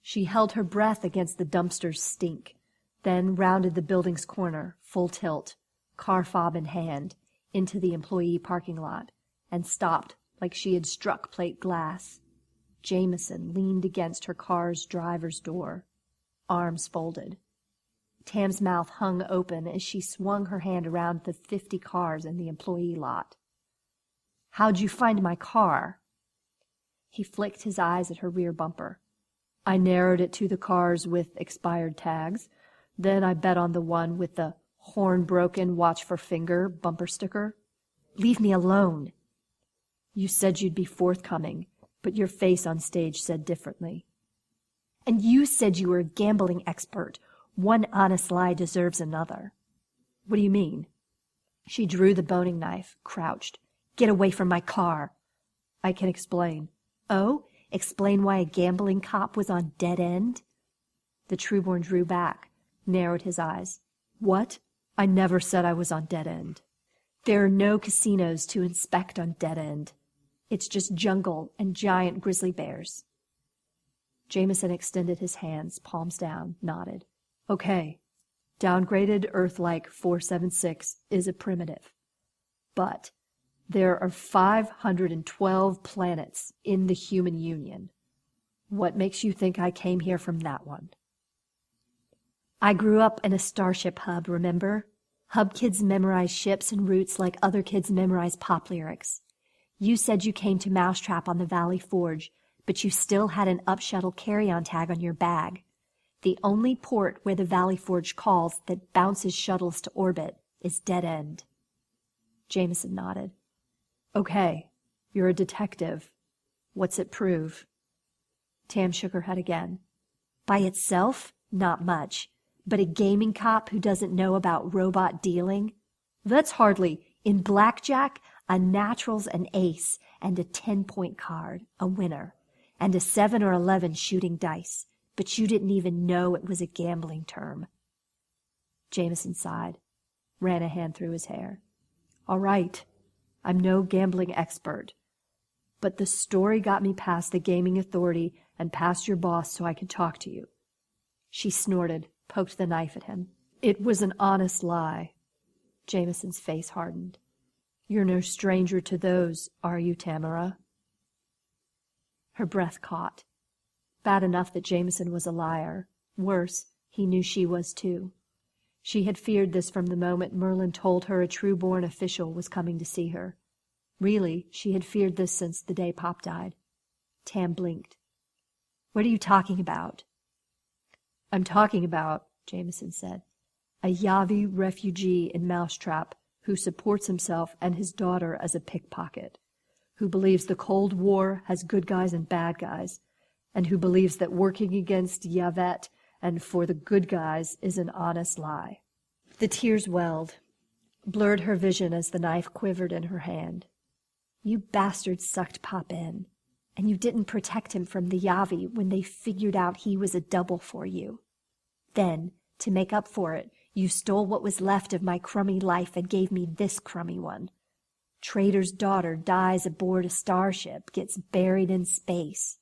She held her breath against the dumpster's stink, then rounded the building's corner, full tilt, car fob in hand, into the employee parking lot, and stopped like she had struck plate glass. Jameson leaned against her car's driver's door, arms folded. Tam's mouth hung open as she swung her hand around the 50 cars in the employee lot. "How'd you find my car?" He flicked his eyes at her rear bumper. "I narrowed it to the cars with expired tags. Then I bet on the one with the horn broken, watch for finger bumper sticker." "Leave me alone." "You said you'd be forthcoming, but your face on stage said differently." "And you said you were a gambling expert. One honest lie deserves another." "What do you mean?" She drew the boning knife, crouched. "Get away from my car." "I can explain." "Oh? Explain why a gambling cop was on dead end?" The Trueborn drew back, narrowed his eyes. "What? I never said I was on dead end." "There are no casinos to inspect on dead end. It's just jungle and giant grizzly bears." Jameson extended his hands, palms down, nodded. Okay, downgraded Earth-like 476 is a primitive. But there are 512 planets in the human union. What makes you think I came here from that one? I grew up in a starship hub, remember? Hub kids memorize ships and routes like other kids memorize pop lyrics. You said you came to Mousetrap on the Valley Forge, but you still had an up-shuttle carry-on tag on your bag. The only port where the Valley Forge calls that bounces shuttles to orbit is Dead End. Jameson nodded. Okay, you're a detective. What's it prove? Tam shook her head again. By itself, not much. But a gaming cop who doesn't know about robot dealing? That's hardly. In blackjack, a natural's an ace, and a 10-point card, a winner, and a 7 or 11 shooting dice. But you didn't even know it was a gambling term. Jameson sighed, ran a hand through his hair. All right, I'm no gambling expert. But the story got me past the gaming authority and past your boss so I could talk to you. She snorted, poked the knife at him. It was an honest lie. Jameson's face hardened. You're no stranger to those, are you, Tamara? Her breath caught. Bad enough that Jameson was a liar. Worse, he knew she was too. She had feared this from the moment Merlin told her a true-born official was coming to see her. Really, she had feared this since the day Pop died. Tam blinked. What are you talking about? I'm talking about, Jameson said, a Yavi refugee in Mousetrap who supports himself and his daughter as a pickpocket, who believes the Cold War has good guys and bad guys, and who believes that working against Yavet and for the good guys is an honest lie. The tears welled, blurred her vision as the knife quivered in her hand. You bastards sucked Pop in, and you didn't protect him from the Yavi when they figured out he was a double for you. Then, to make up for it, you stole what was left of my crummy life and gave me this crummy one. Trader's daughter dies aboard a starship, gets buried in space.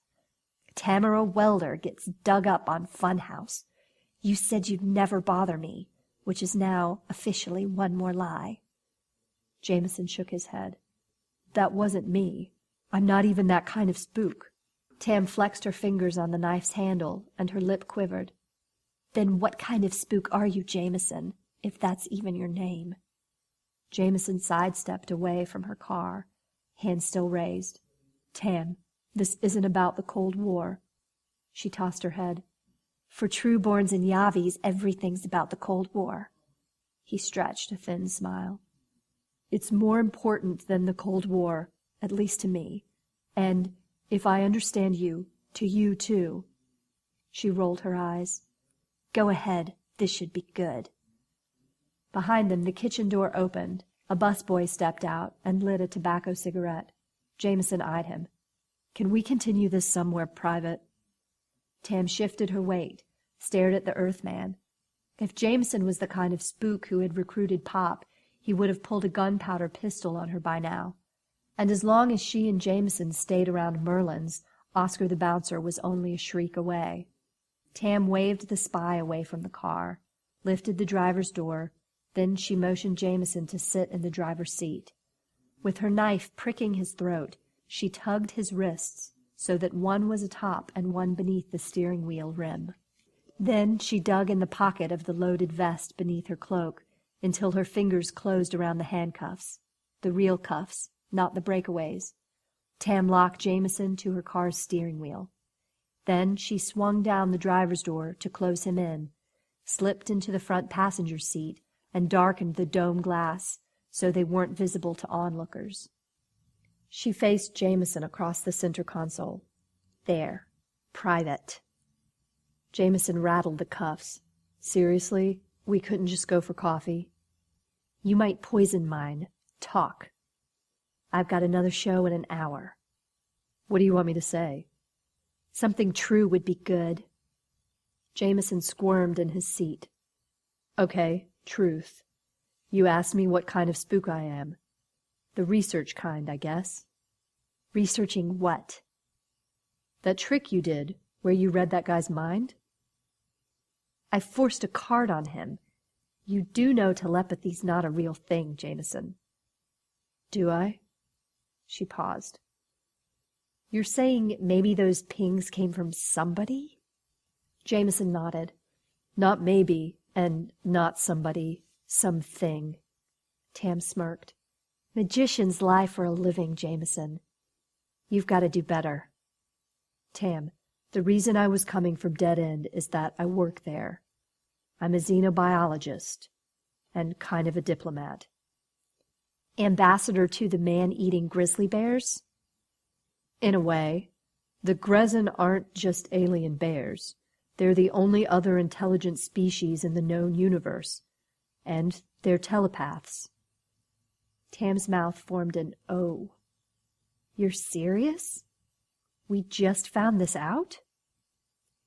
Tamara Welder gets dug up on Funhouse. You said you'd never bother me, which is now officially one more lie. Jameson shook his head. That wasn't me. I'm not even that kind of spook. Tam flexed her fingers on the knife's handle, and her lip quivered. Then what kind of spook are you, Jameson, if that's even your name? Jameson sidestepped away from her car, hand still raised. Tam, this isn't about the Cold War. She tossed her head. For true-borns and Yavis, everything's about the Cold War. He stretched a thin smile. It's more important than the Cold War, at least to me. And, if I understand you, to you too. She rolled her eyes. Go ahead, this should be good. Behind them, the kitchen door opened. A busboy stepped out and lit a tobacco cigarette. Jameson eyed him. Can we continue this somewhere private? Tam shifted her weight, stared at the Earthman. If Jameson was the kind of spook who had recruited Pop, he would have pulled a gunpowder pistol on her by now. And as long as she and Jameson stayed around Merlin's, Oscar the Bouncer was only a shriek away. Tam waved the spy away from the car, lifted the driver's door, then she motioned Jameson to sit in the driver's seat. With her knife pricking his throat, she tugged his wrists so that one was atop and one beneath the steering wheel rim. Then she dug in the pocket of the loaded vest beneath her cloak until her fingers closed around the handcuffs, the real cuffs, not the breakaways. Tam locked Jameson to her car's steering wheel. Then she swung down the driver's door to close him in, slipped into the front passenger seat, and darkened the dome glass so they weren't visible to onlookers. She faced Jameson across the center console. There. Private. Jameson rattled the cuffs. Seriously? We couldn't just go for coffee? You might poison mine. Talk. I've got another show in an hour. What do you want me to say? Something true would be good. Jameson squirmed in his seat. Okay, truth. You asked me what kind of spook I am. The research kind, I guess. Researching what? That trick you did, Where you read that guy's mind? I forced a card on him. You do know telepathy's not a real thing, Jameson. Do I? She paused. You're saying maybe those pings came from somebody? Jameson nodded. Not maybe, and not somebody, something. Tam smirked. Magicians lie for a living, Jameson. You've got to do better. Tam, the reason I was coming from Dead End is that I work there. I'm a xenobiologist and kind of a diplomat. Ambassador to the man-eating grizzly bears? In a way. The Grezzen aren't just alien bears. They're the only other intelligent species in the known universe. And they're telepaths. Tam's mouth formed an O. You're serious? We just found this out?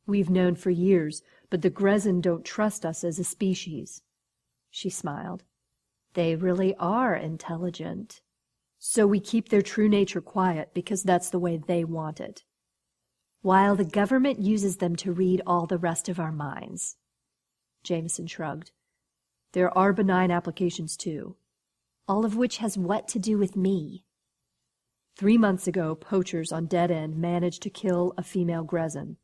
We've known for years, but the Grezzen don't trust us as a species. She smiled. They really are intelligent. So we keep their true nature quiet because that's the way they want it. While the government uses them to read all the rest of our minds. Jameson shrugged. There are benign applications too. All of which has what to do with me? 3 months ago, poachers on Dead End managed to kill a female Grezzen.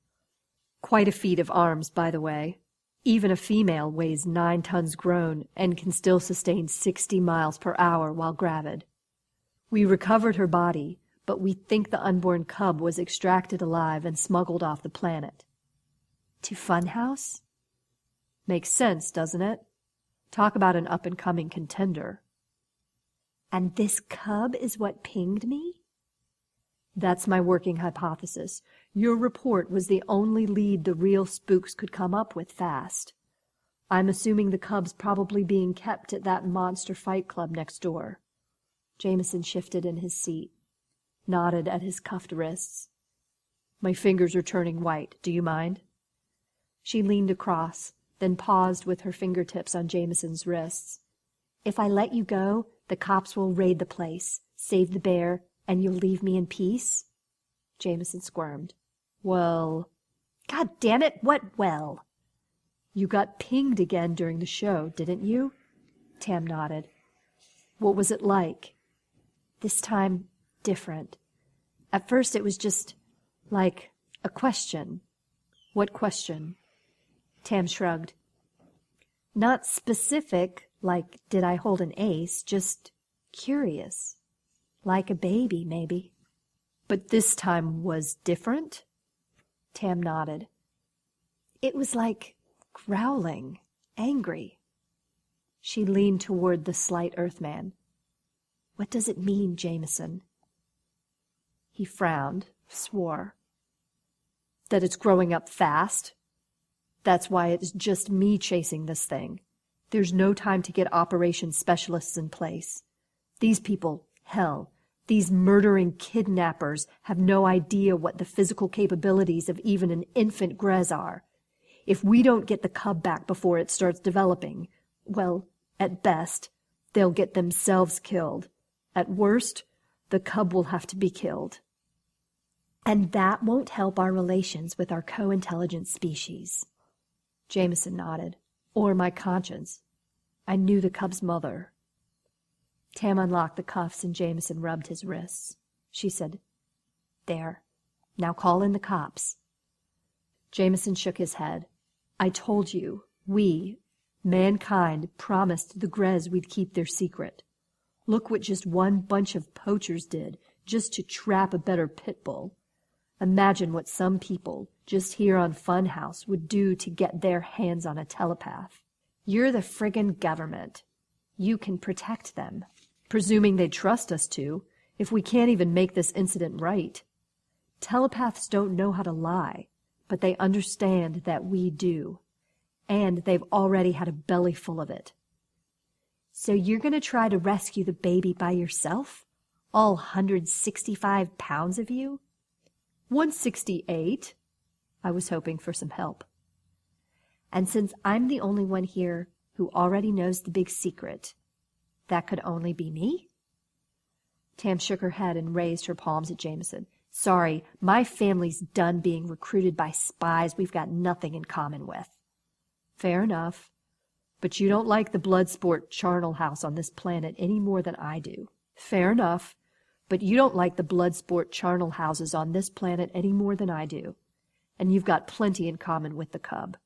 Quite a feat of arms, by the way. Even a female weighs 9 tons grown and can still sustain 60 miles per hour while gravid. We recovered her body, but we think the unborn cub was extracted alive and smuggled off the planet. To Funhouse? Makes sense, doesn't it? Talk about an up-and-coming contender. And this cub is what pinged me? That's my working hypothesis. Your report was the only lead the real spooks could come up with fast. I'm assuming the cub's probably being kept at that monster fight club next door. Jameson shifted in his seat, nodded at his cuffed wrists. My fingers are turning white. Do you mind? She leaned across, then paused with her fingertips on Jameson's wrists. If I let you go, the cops will raid the place, save the bear, and you'll leave me in peace? Jameson squirmed. Well... God damn it, what well? You got pinged again during the show, didn't you? Tam nodded. What was it like? This time, different. At first it was just like a question. What question? Tam shrugged. Not specific, like did I hold an ace, just curious. Like a baby, maybe. But this time was different? Tam nodded. It was like growling, angry. She leaned toward the slight Earthman. What does it mean, Jameson? He frowned, swore. That it's growing up fast. That's why it's just me chasing this thing. There's no time to get operations specialists in place. These people, hell, these murdering kidnappers have no idea what the physical capabilities of even an infant Grez are. If we don't get the cub back before it starts developing, well, at best, they'll get themselves killed. At worst, the cub will have to be killed. And that won't help our relations with our co-intelligent species. Jameson nodded. Or my conscience. I knew the cub's mother. Tam unlocked the cuffs and Jameson rubbed his wrists. She said, There. Now call in the cops. Jameson shook his head. I told you, we, mankind, promised the Grez we'd keep their secret. Look what just one bunch of poachers did, just to trap a better pit bull. Imagine what some people, just here on Funhouse, would do to get their hands on a telepath. You're the friggin' government. You can protect them. Presuming they trust us to, if we can't even make this incident right. Telepaths don't know how to lie, but they understand that we do. And they've already had a belly full of it. So you're going to try to rescue the baby by yourself? All 165 pounds of you? 168. I was hoping for some help. And since I'm the only one here who already knows the big secret, that could only be me? Tam shook her head and raised her palms at Jameson. Sorry, my family's done being recruited by spies we've got nothing in common with. Fair enough. But you don't like the blood sport charnel house on this planet any more than I do. Fair enough. But you don't like the blood sport charnel houses on this planet any more than I do. And you've got plenty in common with the cub.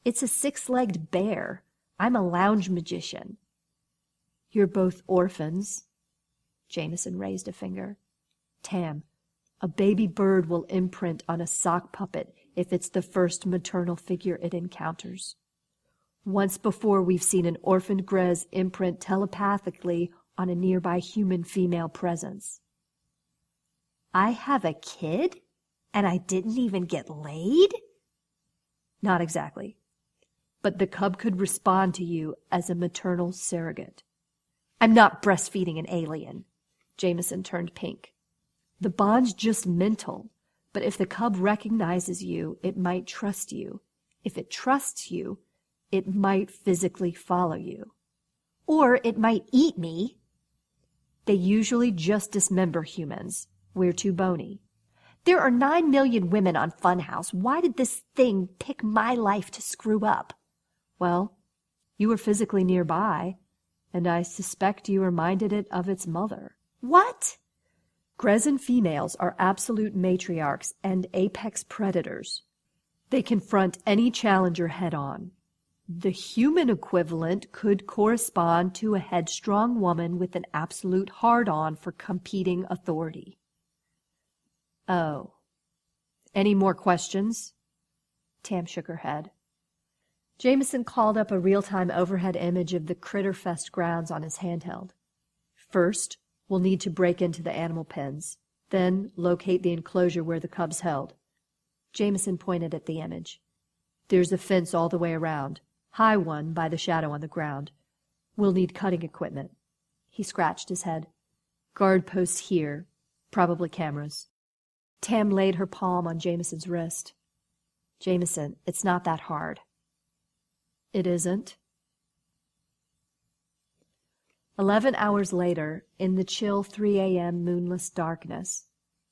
It's a 6-legged bear. I'm a lounge magician. You're both orphans. Jameson raised a finger. Tam, a baby bird will imprint on a sock puppet if it's the first maternal figure it encounters. Once before, we've seen an orphaned Grez imprint telepathically on a nearby human female presence. I have a kid? And I didn't even get laid? Not exactly. But the cub could respond to you as a maternal surrogate. I'm not breastfeeding an alien. Jameson turned pink. The bond's just mental, but if the cub recognizes you, it might trust you. If it trusts you, it might physically follow you. Or it might eat me. They usually just dismember humans. We're too bony. There are 9 million women on Funhouse. Why did this thing pick my life to screw up? Well, you were physically nearby, and I suspect you reminded it of its mother. What? Grezan females are absolute matriarchs and apex predators. They confront any challenger head-on. The human equivalent could correspond to a headstrong woman with an absolute hard-on for competing authority. Oh. Any more questions? Tam shook her head. Jameson called up a real-time overhead image of the Critterfest grounds on his handheld. First, we'll need to break into the animal pens, then locate the enclosure where the cub's held. Jameson pointed at the image. There's a fence all the way around, high one by the shadow on the ground. We'll need cutting equipment. He scratched his head. Guard posts here, probably cameras. Tam laid her palm on Jameson's wrist. Jameson, it's not that hard. It isn't. 11 hours later, in the chill 3 a.m. moonless darkness,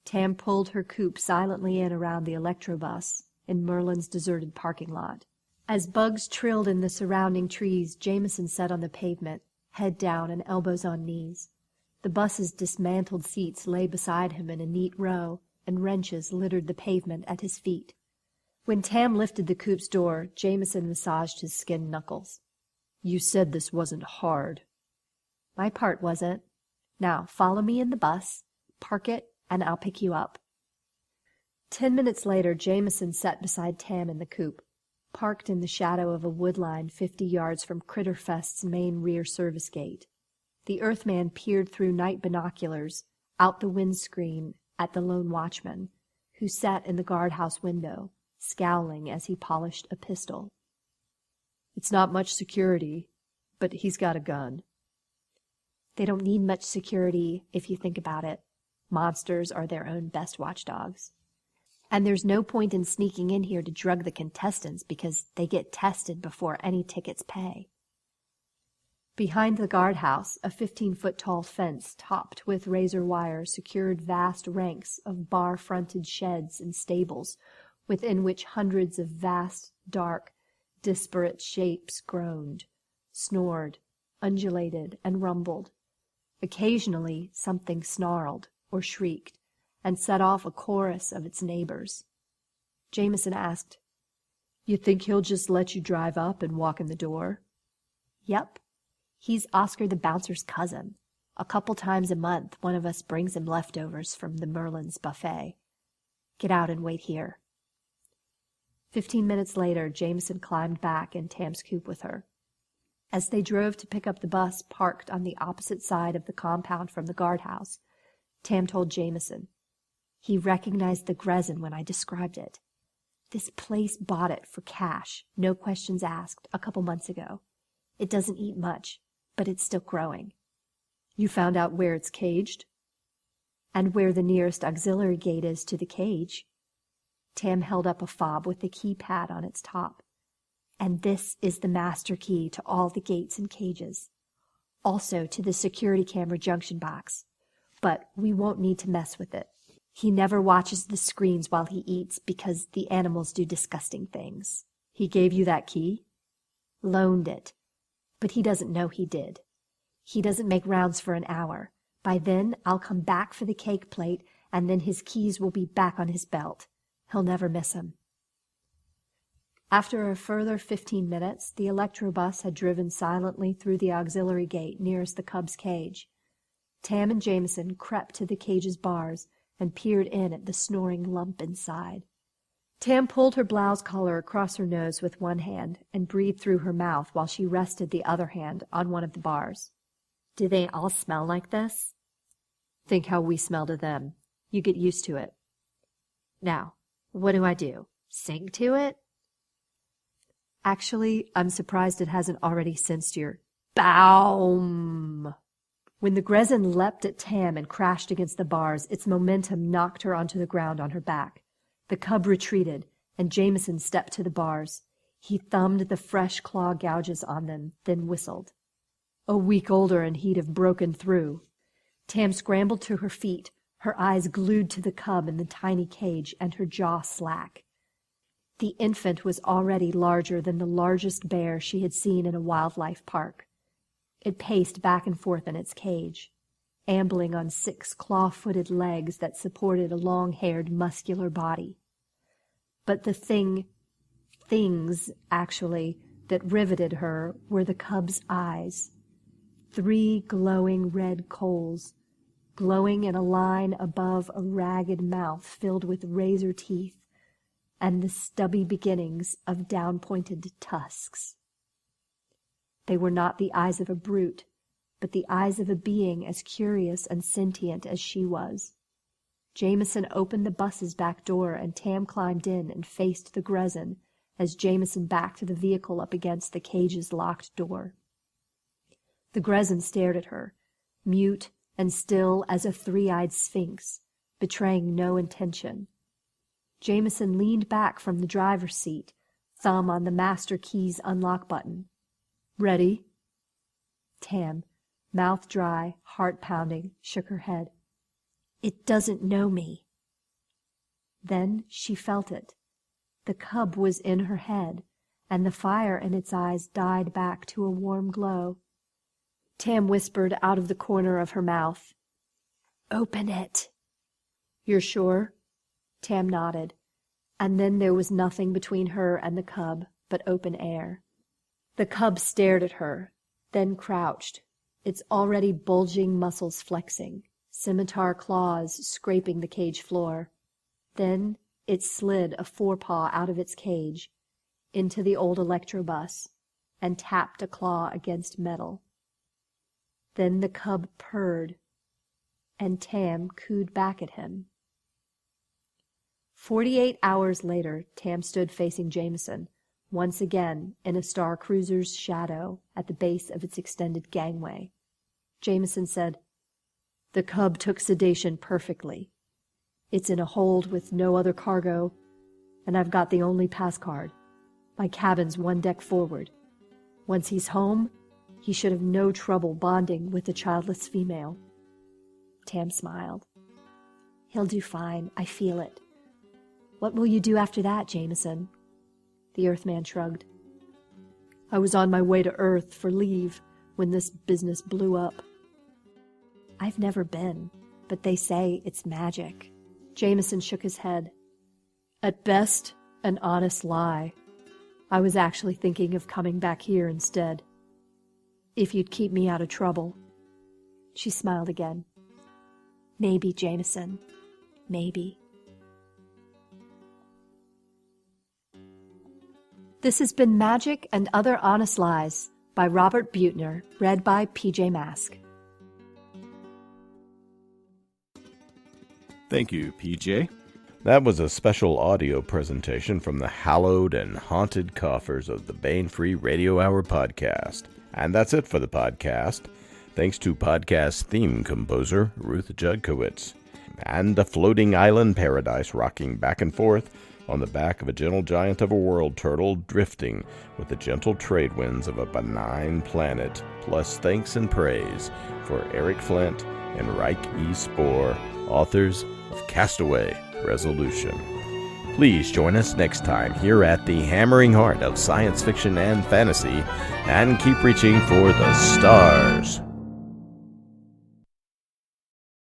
Tam pulled her coupe silently in around the electrobus in Merlin's deserted parking lot. As bugs trilled in the surrounding trees, Jameson sat on the pavement, head down and elbows on knees. The bus's dismantled seats lay beside him in a neat row, and wrenches littered the pavement at his feet. When Tam lifted the coupe's door, Jameson massaged his skinned knuckles. You said this wasn't hard. My part wasn't. Now, follow me in the bus, park it, and I'll pick you up. 10 minutes later, Jameson sat beside Tam in the coupe, parked in the shadow of a woodline 50 yards from Critterfest's main rear service gate. The Earthman peered through night binoculars, out the windscreen at the lone watchman, who sat in the guardhouse window, scowling as he polished a pistol. It's not much security, but he's got a gun. They don't need much security if you think about it. Monsters are their own best watchdogs. And there's no point in sneaking in here to drug the contestants because they get tested before any tickets pay. Behind the guardhouse, a 15-foot-tall fence topped with razor wire secured vast ranks of bar-fronted sheds and stables within which hundreds of vast, dark, disparate shapes groaned, snored, undulated, and rumbled. Occasionally something snarled or shrieked and set off a chorus of its neighbors. Jameson asked, You think he'll just let you drive up and walk in the door? Yep. He's Oscar the Bouncer's cousin. A couple times a month, one of us brings him leftovers from the Merlin's buffet. Get out and wait here. 15 minutes later, Jameson climbed back in Tam's coupe with her. As they drove to pick up the bus parked on the opposite side of the compound from the guardhouse, Tam told Jameson, He recognized the Grezan when I described it. This place bought it for cash, no questions asked, a couple months ago. It doesn't eat much, but it's still growing. You found out where it's caged? And where the nearest auxiliary gate is to the cage. Tam held up a fob with the keypad on its top. And this is the master key to all the gates and cages. Also to the security camera junction box. But we won't need to mess with it. He never watches the screens while he eats because the animals do disgusting things. He gave you that key? Loaned it. But he doesn't know he did. He doesn't make rounds for an hour. By then, I'll come back for the cake plate, and then his keys will be back on his belt. He'll never miss them. After a further 15 minutes, the electrobus had driven silently through the auxiliary gate nearest the cub's cage. Tam and Jameson crept to the cage's bars and peered in at the snoring lump inside. Tam pulled her blouse collar across her nose with one hand and breathed through her mouth while she rested the other hand on one of the bars. Do they all smell like this? Think how we smell to them. You get used to it. Now, what do? Sing to it? Actually, I'm surprised it hasn't already sensed your BOOM. When the Grezin leapt at Tam and crashed against the bars, its momentum knocked her onto the ground on her back. The cub retreated, and Jameson stepped to the bars. He thumbed the fresh claw gouges on them, then whistled. A week older and he'd have broken through. Tam scrambled to her feet, her eyes glued to the cub in the tiny cage and her jaw slack. The infant was already larger than the largest bear she had seen in a wildlife park. It paced back and forth in its cage, ambling on 6 claw-footed legs that supported a long-haired, muscular body. But the things, actually, that riveted her were the cub's eyes. 3 glowing red coals, glowing in a line above a ragged mouth filled with razor teeth and the stubby beginnings of down-pointed tusks. They were not the eyes of a brute, but the eyes of a being as curious and sentient as she was. Jameson opened the bus's back door, and Tam climbed in and faced the Grezin as Jameson backed the vehicle up against the cage's locked door. The Grezin stared at her, mute and still as a 3-eyed sphinx, betraying no intention. Jameson leaned back from the driver's seat, thumb on the master key's unlock button. Ready? Tam, mouth dry, heart pounding, shook her head. It doesn't know me. Then she felt it. The cub was in her head, and the fire in its eyes died back to a warm glow. Tam whispered out of the corner of her mouth, Open it. You're sure? Tam nodded, and then there was nothing between her and the cub but open air. The cub stared at her, then crouched, its already bulging muscles flexing, scimitar claws scraping the cage floor. Then it slid a forepaw out of its cage, into the old electrobus, and tapped a claw against metal. Then the cub purred, and Tam cooed back at him. 48 hours later, Tam stood facing Jameson, once again in a Star Cruiser's shadow at the base of its extended gangway. Jameson said, The cub took sedation perfectly. It's in a hold with no other cargo, and I've got the only pass card. My cabin's 1 deck forward. Once he's home, he should have no trouble bonding with the childless female. Tam smiled. He'll do fine, I feel it. What will you do after that, Jameson? The Earthman shrugged. I was on my way to Earth for leave when this business blew up. I've never been, but they say it's magic. Jameson shook his head. At best, an honest lie. I was actually thinking of coming back here instead. If you'd keep me out of trouble. She smiled again. Maybe, Jameson. Maybe. This has been Magic and Other Honest Lies by Robert Buettner, read by PJ Mask. Thank you, PJ. That was a special audio presentation from the hallowed and haunted coffers of the Bane-Free Radio Hour podcast. And that's it for the podcast. Thanks to podcast theme composer Ruth Judkowitz. And a floating island paradise rocking back and forth on the back of a gentle giant of a world turtle drifting with the gentle trade winds of a benign planet, plus thanks and praise for Eric Flint and Ryk E. Spoor, authors of Castaway Resolution. Please join us next time here at the hammering heart of science fiction and fantasy, and keep reaching for the stars.